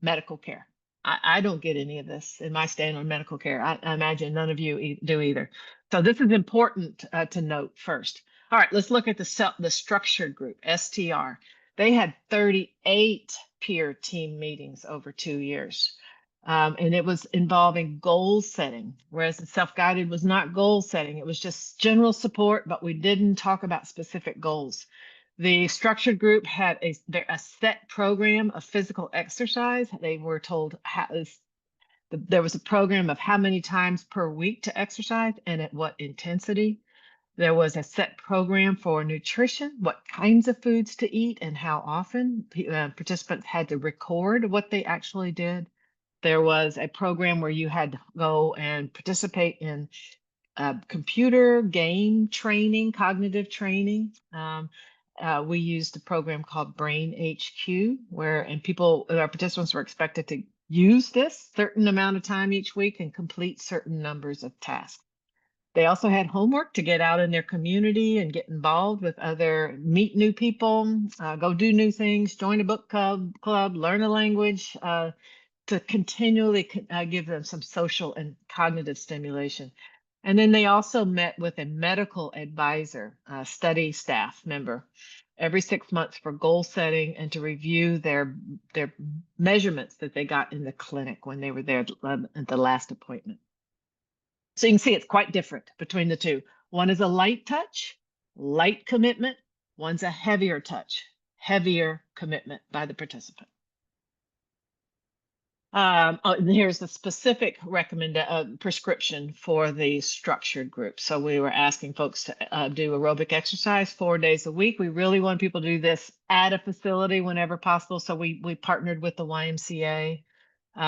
medical care. I don't get any of this in my standard medical care. I imagine none of you do either. So this is important to note first. All right, let's look at the structured group, STR. They had 38 peer team meetings over 2 years. And it was involving goal setting, whereas the self-guided was not goal setting. It was just general support, but we didn't talk about specific goals. The structured group had a set program of physical exercise. They were told there was a program of how many times per week to exercise and at what intensity. There was a set program for nutrition, what kinds of foods to eat and how often. Participants had to record what they actually did. There was a program where you had to go and participate in computer game training, cognitive training. We used a program called Brain HQ, our participants were expected to use this certain amount of time each week and complete certain numbers of tasks. They also had homework to get out in their community and get involved with meet new people, go do new things, join a book club, learn a language, to continually give them some social and cognitive stimulation. And then they also met with a medical advisor, study staff member, every 6 months for goal setting and to review their measurements that they got in the clinic when they were there at the last appointment. So you can see it's quite different between the two. One is a light touch, light commitment. One's a heavier touch, heavier commitment by the participant. Here's the specific prescription for the structured group. So we were asking folks to do aerobic exercise 4 days a week. We really want people to do this at a facility whenever possible. So we partnered with the YMCA.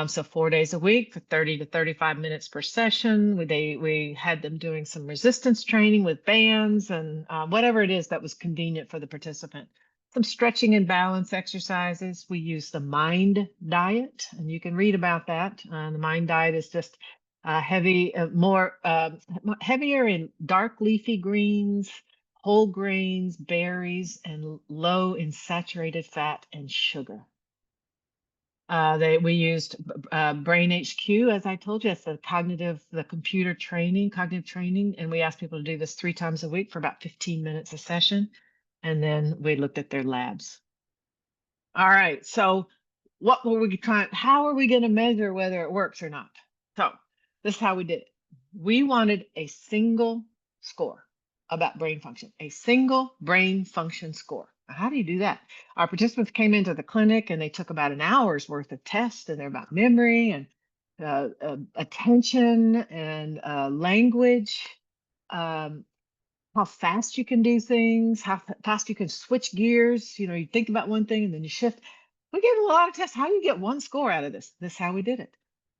So 4 days a week for 30 to 35 minutes per session. We had them doing some resistance training with bands and whatever it is that was convenient for the participant. Some stretching and balance exercises. We use the MIND diet, and you can read about that. The MIND diet is just heavier in dark leafy greens, whole grains, berries, and low in saturated fat and sugar. We used Brain HQ, as I told you. It's the cognitive training, and we asked people to do this 3 times a week for about 15 minutes a session. And then we looked at their labs. All right, so how are we going to measure whether it works or not? So this is how we did it. We wanted a single score about brain function, a single brain function score. How do you do that? Our participants came into the clinic and they took about an hour's worth of tests, and they're about memory and attention and language, how fast you can do things, how fast you can switch gears. You think about one thing and then you shift. We gave a lot of tests. How do you get one score out of this? This is how we did it.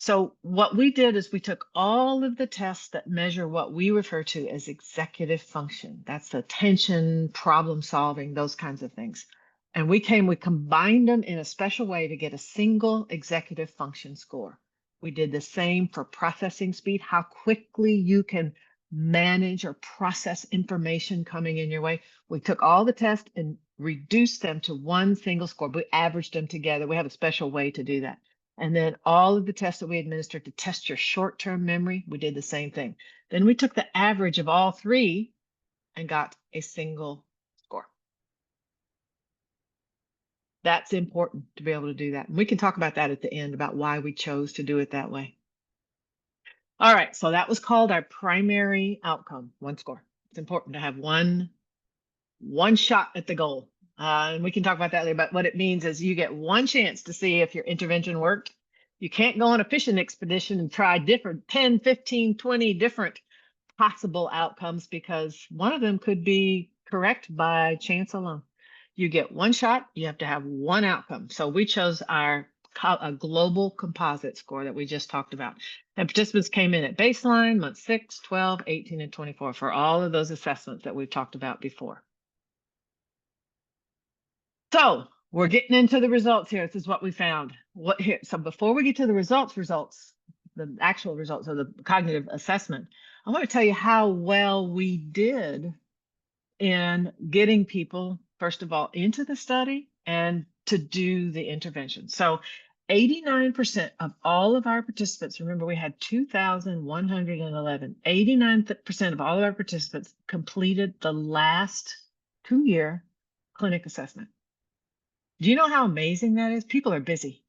So what we did is we took all of the tests that measure what we refer to as executive function. That's attention, problem solving, those kinds of things. And we combined them in a special way to get a single executive function score. We did the same for processing speed, how quickly you can manage or process information coming in your way. We took all the tests and reduced them to one single score. We averaged them together. We have a special way to do that. And then all of the tests that we administered to test your short-term memory, we did the same thing. Then we took the average of all three and got a single score. That's important to be able to do that. And we can talk about that at the end, about why we chose to do it that way. All right, so that was called our primary outcome, one score. It's important to have one shot at the goal. And we can talk about that later, but what it means is you get one chance to see if your intervention worked. You can't go on a fishing expedition and try different 10, 15, 20 different possible outcomes, because one of them could be correct by chance alone. You get one shot, you have to have one outcome. So we chose a global composite score that we just talked about. And participants came in at baseline, month 6, 12, 18, and 24 for all of those assessments that we've talked about before. So we're getting into the results here. This is what we found. So before we get to the results, the actual results of the cognitive assessment, I want to tell you how well we did in getting people, first of all, into the study and to do the intervention. So 89% of all of our participants, remember we had 2,111, 89% of all of our participants completed the last 2-year clinic assessment. Do you know how amazing that is? People are busy,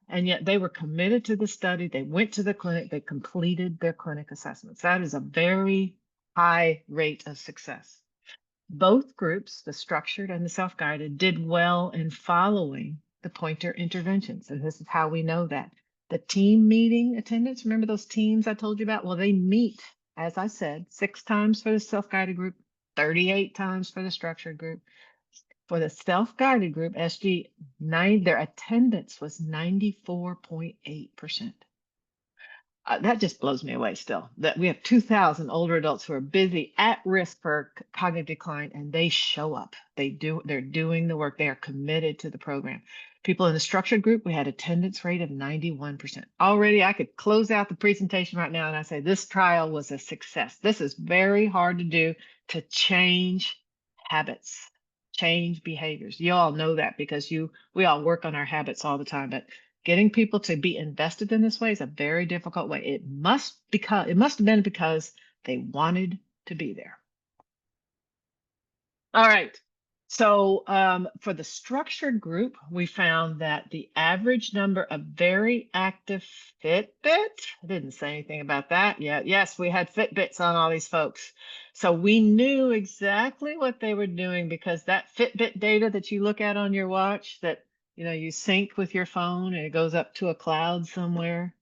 and yet they were committed to the study. They went to the clinic, they completed their clinic assessments. That is a very high rate of success. Both groups, the structured and the self-guided, did well in following the pointer interventions. And this is how we know that. The team meeting attendance, remember those teams I told you about? Well, they meet, as I said, 6 times for the self-guided group, 38 times for the structured group. For the self-guided group, SG9, their attendance was 94.8%. That just blows me away still, that we have 2,000 older adults who are busy, at risk for cognitive decline, and they show up. They're doing the work. They are committed to the program. People in the structured group, we had attendance rate of 91%. Already, I could close out the presentation right now and I say this trial was a success. This is very hard to do, to change habits, change behaviors. You all know that because we all work on our habits all the time, but getting people to be invested in this way is a very difficult way. It must have been because they wanted to be there. All right. So for the structured group, we found that the average number of very active Fitbit, I didn't say anything about that yet. Yes, we had Fitbits on all these folks. So we knew exactly what they were doing, because that Fitbit data that you look at on your watch, that you sync with your phone and it goes up to a cloud somewhere,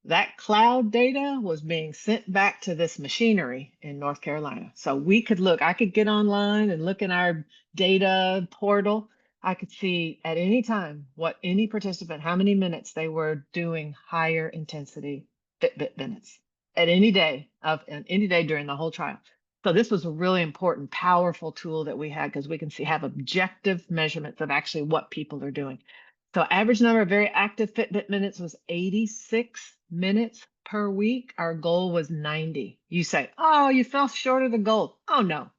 that cloud data was being sent back to this machinery in North Carolina. So I could get online and look in our data portal. I could see at any time what any participant, how many minutes they were doing higher intensity Fitbit minutes at any day during the whole trial. So this was a really important, powerful tool that we had, because we can have objective measurements of actually what people are doing. So average number of very active Fitbit minutes was 86 minutes per week. Our goal was 90. You say, oh, you fell short of the goal. Oh, no.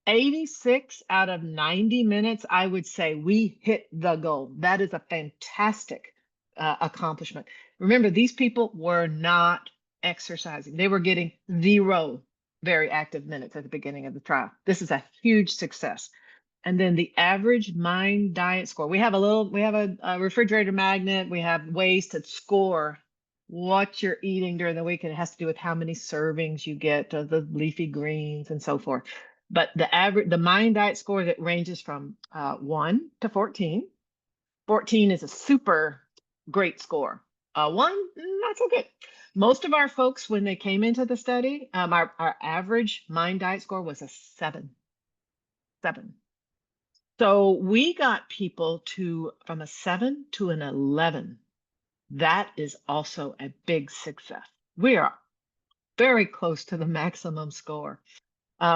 86 out of 90 minutes, I would say we hit the goal. That is a fantastic accomplishment. Remember, these people were not exercising. They were getting 0 very active minutes at the beginning of the trial. This is a huge success. And then the average mind diet score. We have a refrigerator magnet. We have ways to score what you're eating during the week. And it has to do with how many servings you get of the leafy greens and so forth. But the mind diet score, that ranges from 1 to 14. 14 is a super great score. 1, not so good. Most of our folks, when they came into the study, our average mind diet score was a 7. 7. So we got people from a 7 to an 11 That is also a big success. We are very close to the maximum score.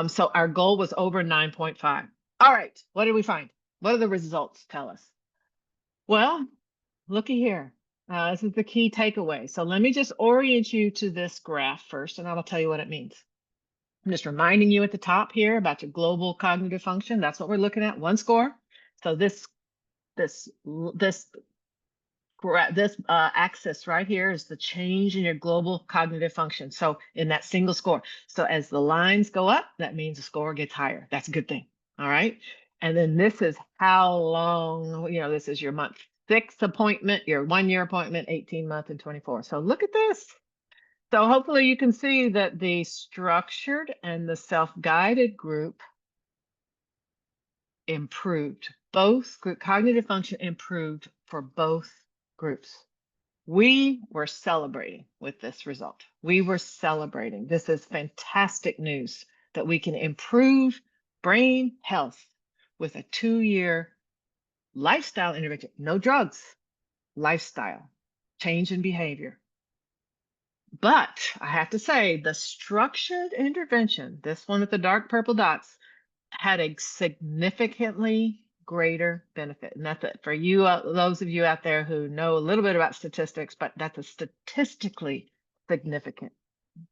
So our goal was over 9.5. All right, what did we find? What do the results tell us? Well, looky here. This is the key takeaway. So let me just orient you to this graph first, and I'll tell you what it means. I'm just reminding you at the top here about your global cognitive function. That's what we're looking at, one score. So this axis right here is the change in your global cognitive function. So in that single score. So as the lines go up, that means the score gets higher. That's a good thing. All right. And then this is how long, this is your month 6 appointment, your 1-year appointment, 18-month, and 24. So look at this. So hopefully you can see that the structured and the self-guided group improved. Both group cognitive function improved for both groups. We were celebrating with this result. We were celebrating. This is fantastic news that we can improve brain health with a 2-year lifestyle intervention. No drugs, lifestyle, change in behavior. But I have to say, the structured intervention, this one with the dark purple dots, had a significantly greater benefit. And that's it for you, those of you out there who know a little bit about statistics, but that's a statistically significant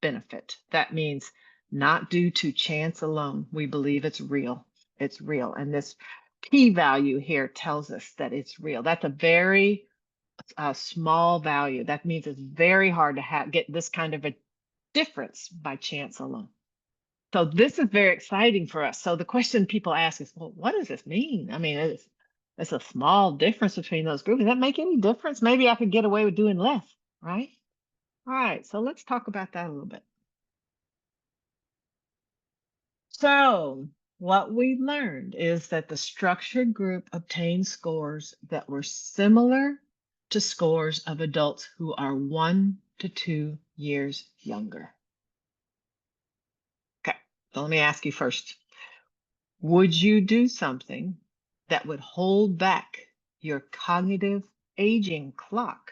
benefit. That means not due to chance alone. We believe it's real. It's real. And this p-value here tells us that it's real. That's a very small value. That means it's very hard to get this kind of a difference by chance alone. So this is very exciting for us. So the question people ask is, well, what does this mean? I mean, it's a small difference between those groups. Does that make any difference? Maybe I could get away with doing less, right? All right, so let's talk about that a little bit. So what we learned is that the structured group obtained scores that were similar to scores of adults who are 1 to 2 years younger. Okay, so let me ask you first. Would you do something that would hold back your cognitive aging clock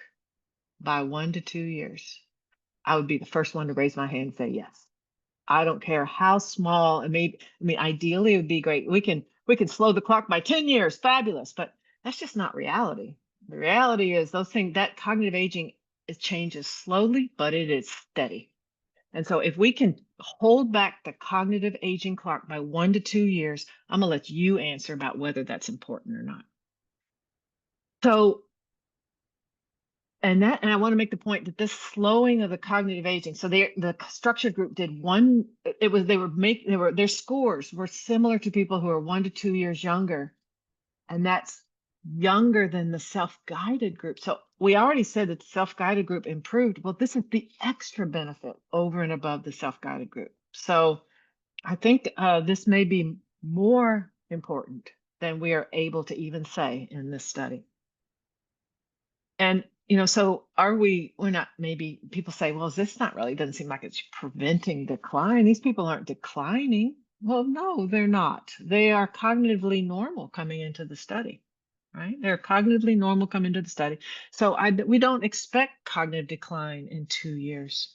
by 1 to 2 years? I would be the first one to raise my hand and say yes. I don't care how small it may be. I mean, ideally it would be great. We can slow the clock by 10 years, fabulous, but that's just not reality. The reality is those things, that cognitive aging, it changes slowly, but it is steady. And so if we can hold back the cognitive aging clock by 1 to 2 years, I'm gonna let you answer about whether that's important or not. So, and I want to make the point that this slowing of the cognitive aging, so the structured group did one, their scores were similar to people who are 1 to 2 years younger, and that's younger than the self-guided group. So we already said that the self-guided group improved. Well, this is the extra benefit over and above the self-guided group. So I think this may be more important than we are able to even say in this study. And, so we're not, maybe people say, well, is this not really, doesn't seem like it's preventing decline. These people aren't declining. Well, no, they're not. They are cognitively normal coming into the study, right? They're cognitively normal coming into the study. So we don't expect cognitive decline in 2 years.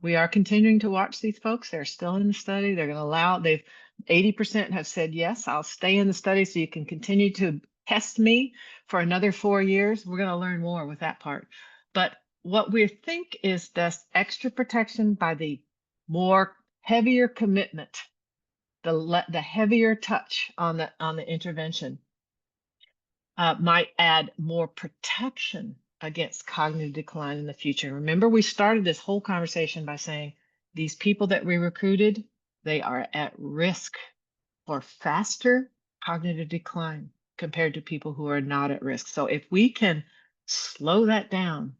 We are continuing to watch these folks. They're still in the study. They're going to 80% have said, yes, I'll stay in the study so you can continue to test me for another 4 years. We're going to learn more with that part. But what we think is this extra protection by the more heavier commitment, the heavier touch on the intervention might add more protection against cognitive decline in the future. Remember, we started this whole conversation by saying these people that we recruited, they are at risk for faster cognitive decline compared to people who are not at risk. So if we can slow that down,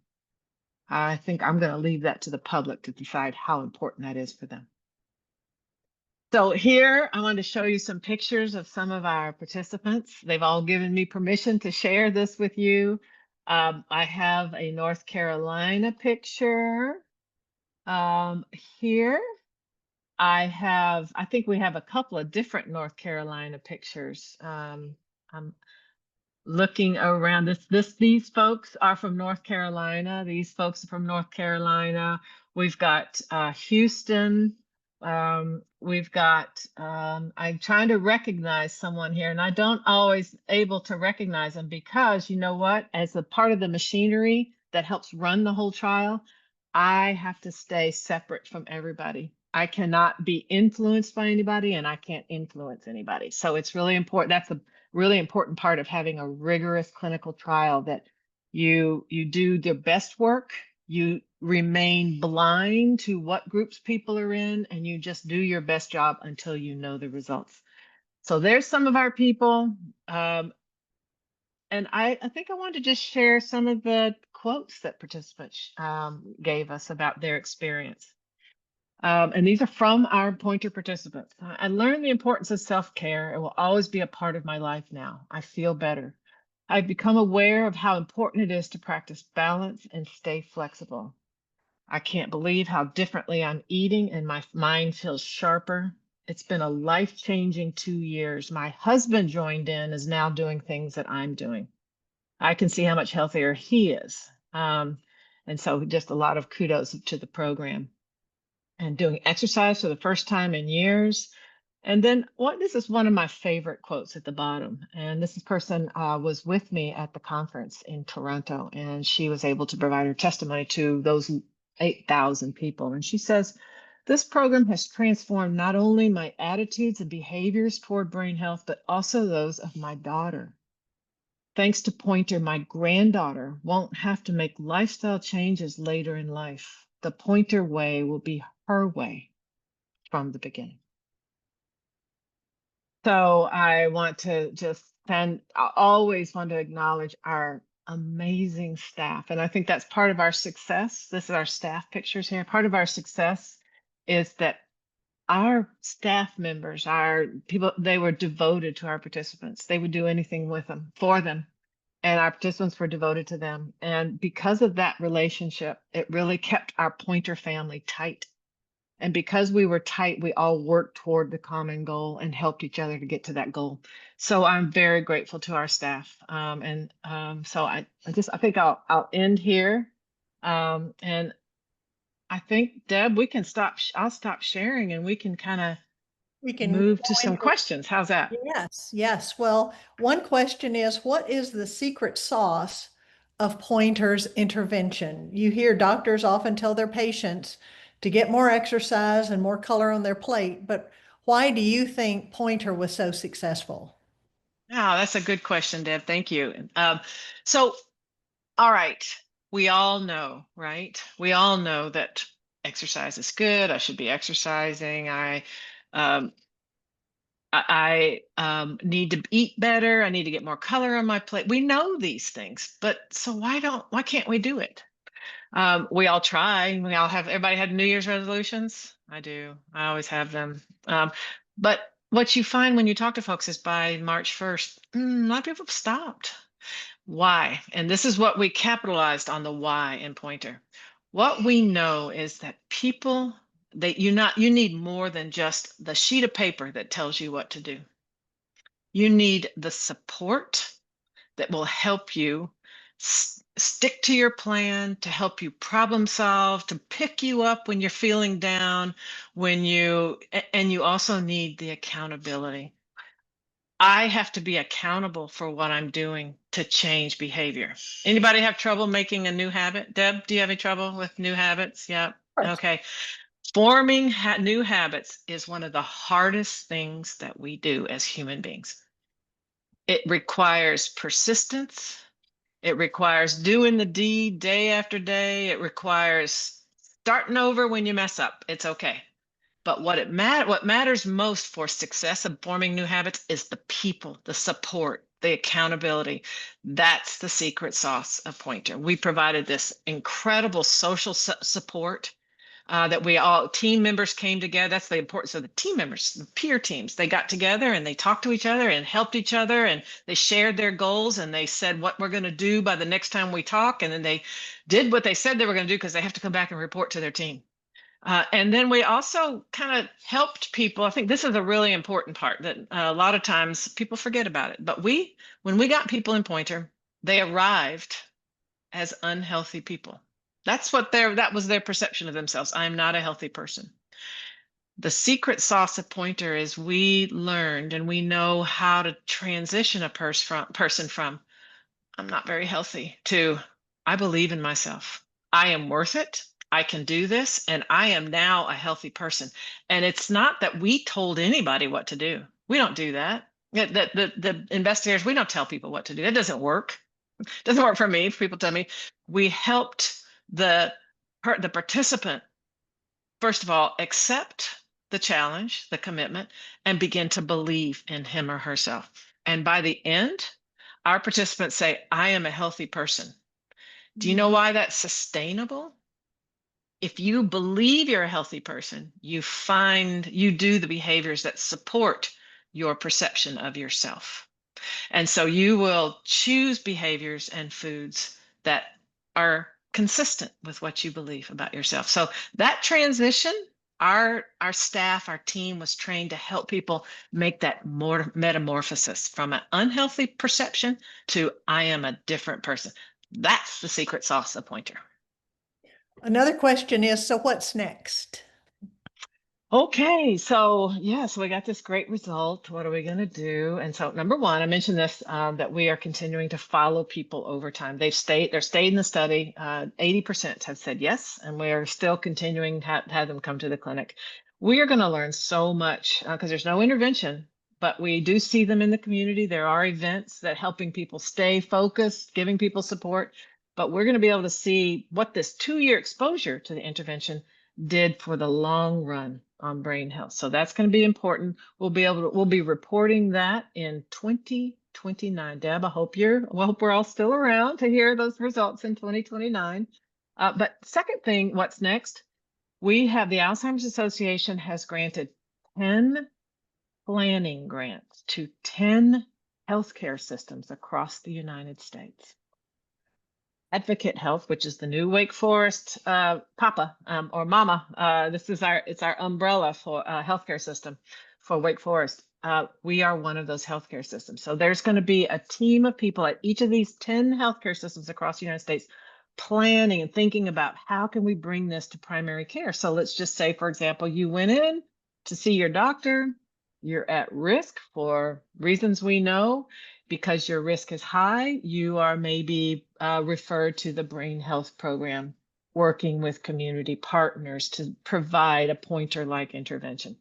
I think I'm going to leave that to the public to decide how important that is for them. So here, I wanted to show you some pictures of some of our participants. They've all given me permission to share this with you. I have a North Carolina picture here. I think we have a couple of different North Carolina pictures. looking around these folks are from North Carolina. These folks are from North Carolina. We've got Houston. We've got, I'm trying to recognize someone here, and I don't always able to recognize them because you know what? As a part of the machinery that helps run the whole trial, I have to stay separate from everybody. I cannot be influenced by anybody, and I can't influence anybody. So it's really important. That's a really important part of having a rigorous clinical trial, that you do the best work, you remain blind to what groups people are in, and you just do your best job until you know the results. So there's some of our people. And I think I wanted to just share some of the quotes that participants gave us about their experience. And these are from our pointer participants. I learned the importance of self-care. It will always be a part of my life now. I feel better. I've become aware of how important it is to practice balance and stay flexible. I can't believe how differently I'm eating, and my mind feels sharper. It's been a life-changing 2 years. My husband joined in, is now doing things that I'm doing. I can see how much healthier he is. And so just a lot of kudos to the program. And doing exercise for the first time in years. And then this is one of my favorite quotes at the bottom. And this person was with me at the conference in Toronto, and she was able to provide her testimony to those 8,000 people. And she says, this program has transformed not only my attitudes and behaviors toward brain health, but also those of my daughter. Thanks to Pointer, my granddaughter won't have to make lifestyle changes later in life. The Pointer way will be her way from the beginning. So I want to I always want to acknowledge our amazing staff. And I think that's part of our success. This is our staff pictures here. Part of our success is that our staff members, our people, they were devoted to our participants. They would do anything with them, for them. And our participants were devoted to them. And because of that relationship, it really kept our Pointer family tight. And because we were tight, we all worked toward the common goal and helped each other to get to that goal. So I'm very grateful to our staff. So I think I'll end here. And I think, Deb, we can I'll stop sharing, and we can kind of We can move go to some into questions. How's that? Yes. Well, one question is, what is the secret sauce of Pointer's intervention? You hear doctors often tell their patients to get more exercise and more color on their plate, but why do you think Pointer was so successful? Oh, that's a good question, Deb. Thank you. So, all right, we all know, right? We all know that exercise is good. I should be exercising. Um, I need to eat better. I need to get more color on my plate. We know these things, but so why can't we do it? We all try. Everybody had New Year's resolutions. I do. I always have them. But what you find when you talk to folks is by March 1st, a lot of people have stopped. Why? And this is what we capitalized on, the why in Pointer. What we know is that people, you need more than just the sheet of paper that tells you what to do. You need the support that will help you stick to your plan, to help you problem solve, to pick you up when you're feeling down, and you also need the accountability. I have to be accountable for what I'm doing to change behavior. Anybody have trouble making a new habit? Deb, do you have any trouble with new habits? Yeah. Okay. Forming new habits is one of the hardest things that we do as human beings. It requires persistence. It requires doing the deed day after day. It requires starting over when you mess up. It's okay. But what matters most for success of forming new habits is the people, the support, the accountability. That's the secret sauce of Pointer. We provided this incredible social support that team members came together. That's the importance of the team members, the peer teams. They got together and they talked to each other and helped each other, and they shared their goals, and they said what we're going to do by the next time we talk. And then they did what they said they were going to do, because they have to come back and report to their team. And then we also kind of helped people. I think this is a really important part that a lot of times people forget about it. But when we got people in Pointer, they arrived as unhealthy people. That was their perception of themselves. I'm not a healthy person. The secret sauce of Pointer is we learned and we know how to transition a person from I'm not very healthy to I believe in myself. I am worth it. I can do this. And I am now a healthy person. And it's not that we told anybody what to do. We don't do that. The investigators, we don't tell people what to do. It doesn't work. It doesn't work for me. If people tell me, we helped the participant, first of all, accept the challenge, the commitment, and begin to believe in him or herself. And by the end, our participants say, I am a healthy person. Do you know why that's sustainable? If you believe you're a healthy person, you do the behaviors that support your perception of yourself. And so you will choose behaviors and foods that are consistent with what you believe about yourself. So that transition, our staff, our team was trained to help people make that more metamorphosis from an unhealthy perception to I am a different person. That's the secret sauce of Pointer. Another question is, so what's next? Okay, so we got this great result. What are we going to do? And so, number one, I mentioned this that we are continuing to follow people over time. They're stayed in the study. 80% have said yes, and we are still continuing to have them come to the clinic. We are going to learn so much because there's no intervention, but we do see them in the community. There are events that helping people stay focused, giving people support, but we're going to be able to see what this 2-year exposure to the intervention did for the long run on brain health. So that's going to be important. We'll be reporting that in 2029. Deb, I hope we're all still around to hear those results in 2029. But second thing, what's next? We have the Alzheimer's Association has granted 10 planning grants to 10 healthcare systems across the United States. Advocate Health, which is the new Wake Forest Papa or Mama. This is it's our umbrella for healthcare system for Wake Forest. We are one of those healthcare systems. So there's going to be a team of people at each of these 10 healthcare systems across the United States planning and thinking about how can we bring this to primary care. So let's just say, for example, you went in to see your doctor. You're at risk for reasons we know. Because your risk is high, you are maybe referred to the brain health program, working with community partners to provide a Pointer-like intervention.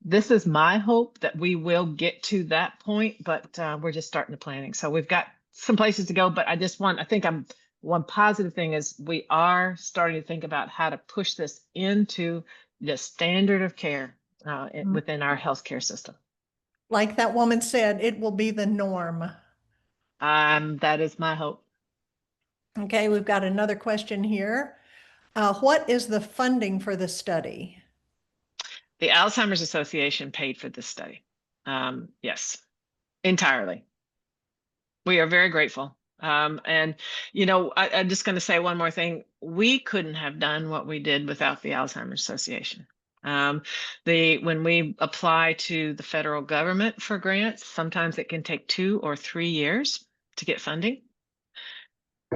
This is my hope that we will get to that point, but we're just starting the planning. So we've got some places to go, but one positive thing is we are starting to think about how to push this into the standard of care within our healthcare system. Like that woman said, it will be the norm. That is my hope. Okay, we've got another question here. What is the funding for the study? The Alzheimer's Association paid for this study. Yes, entirely. We are very grateful. And, I'm just going to say one more thing. We couldn't have done what we did without the Alzheimer's Association. When we apply to the federal government for grants, sometimes it can take 2 or 3 years to get funding.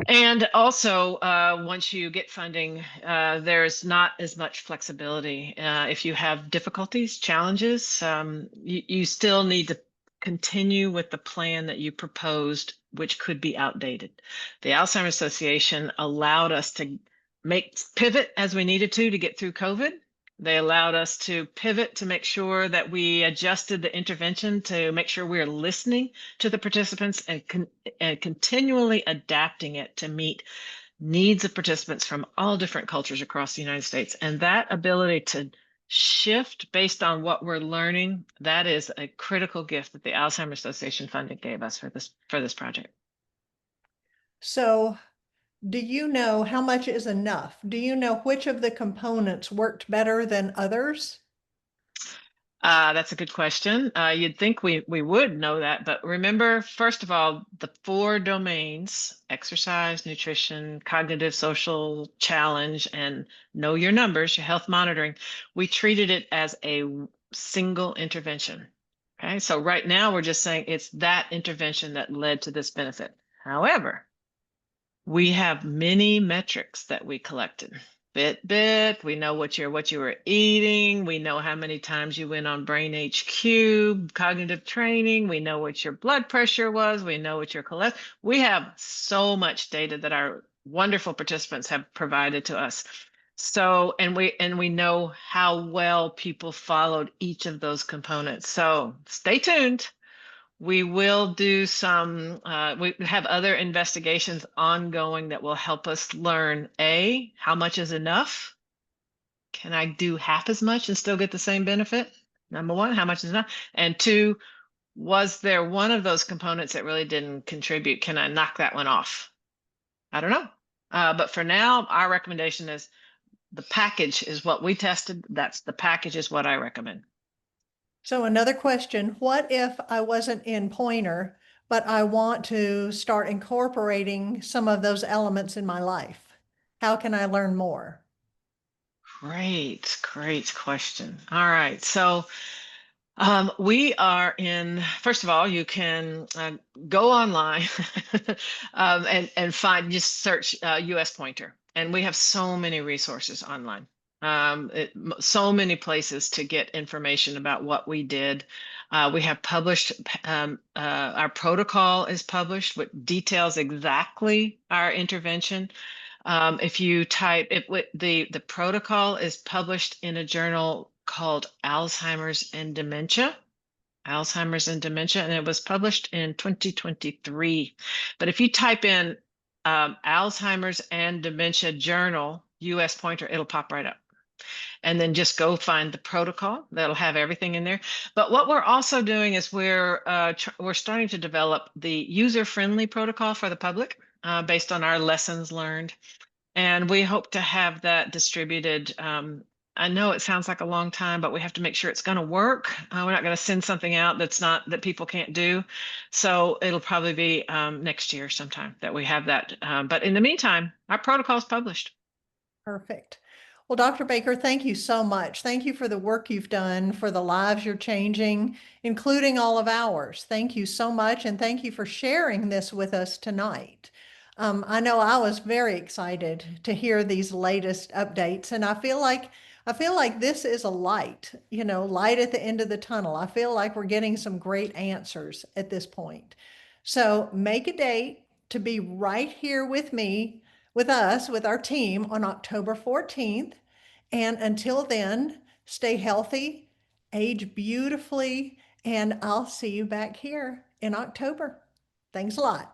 And also, once you get funding, there's not as much flexibility. If you have difficulties, challenges, you still need to continue with the plan that you proposed, which could be outdated. The Alzheimer's Association allowed us to pivot as we needed to get through COVID. They allowed us to pivot to make sure that we adjusted the intervention to make sure we're listening to the participants and continually adapting it to meet needs of participants from all different cultures across the United States. And that ability to shift based on what we're learning, that is a critical gift that the Alzheimer's Association funding gave us for this project. So do you know how much is enough? Do you know which of the components worked better than others? That's a good question. You'd think we would know that, but remember, first of all, the four domains: exercise, nutrition, cognitive, social challenge, and know your numbers, your health monitoring. We treated it as a single intervention. Okay, so right now we're just saying it's that intervention that led to this benefit. However, we have many metrics that we collected. Fitbit, we know what you were eating, we know how many times you went on Brain HQ, cognitive training, we know what your blood pressure was, we know what your cholesterol. We have so much data that our wonderful participants have provided to us. So, and we know how well people followed each of those components. So, stay tuned. We will do some, we have other investigations ongoing that will help us learn, A, how much is enough? Can I do half as much and still get the same benefit? Number one, how much is enough? And two, was there one of those components that really didn't contribute? Can I knock that one off? I don't know. But for now, our recommendation is the package is what we tested. That's the package is what I recommend. So another question, what if I wasn't in Pointer, but I want to start incorporating some of those elements in my life? How can I learn more? Great question. All right. So we are in, first of all, you can go online and find, just search US Pointer. And we have so many resources online, so many places to get information about what we did. We have published, our protocol is published, which details exactly our intervention. If you type it, the protocol is published in a journal called Alzheimer's and Dementia. Alzheimer's and Dementia, and it was published in 2023. But if you type in Alzheimer's and Dementia Journal, US Pointer, it'll pop right up. And then just go find the protocol. That'll have everything in there. But what we're also doing is we're starting to develop the user-friendly protocol for the public based on our lessons learned. And we hope to have that distributed. I know it sounds like a long time, but we have to make sure it's going to work. We're not going to send something out that people can't do. So it'll probably be next year sometime that we have that. But in the meantime, our protocol is published. Perfect. Well, Dr. Baker, thank you so much. Thank you for the work you've done, for the lives you're changing, including all of ours. Thank you so much. And thank you for sharing this with us tonight. I know I was very excited to hear these latest updates, and I feel like this is a light, light at the end of the tunnel. I feel like we're getting some great answers at this point. So make a date to be right here with me, with us, with our team on October 14th. And until then, stay healthy, age beautifully, and I'll see you back here in October. Thanks a lot.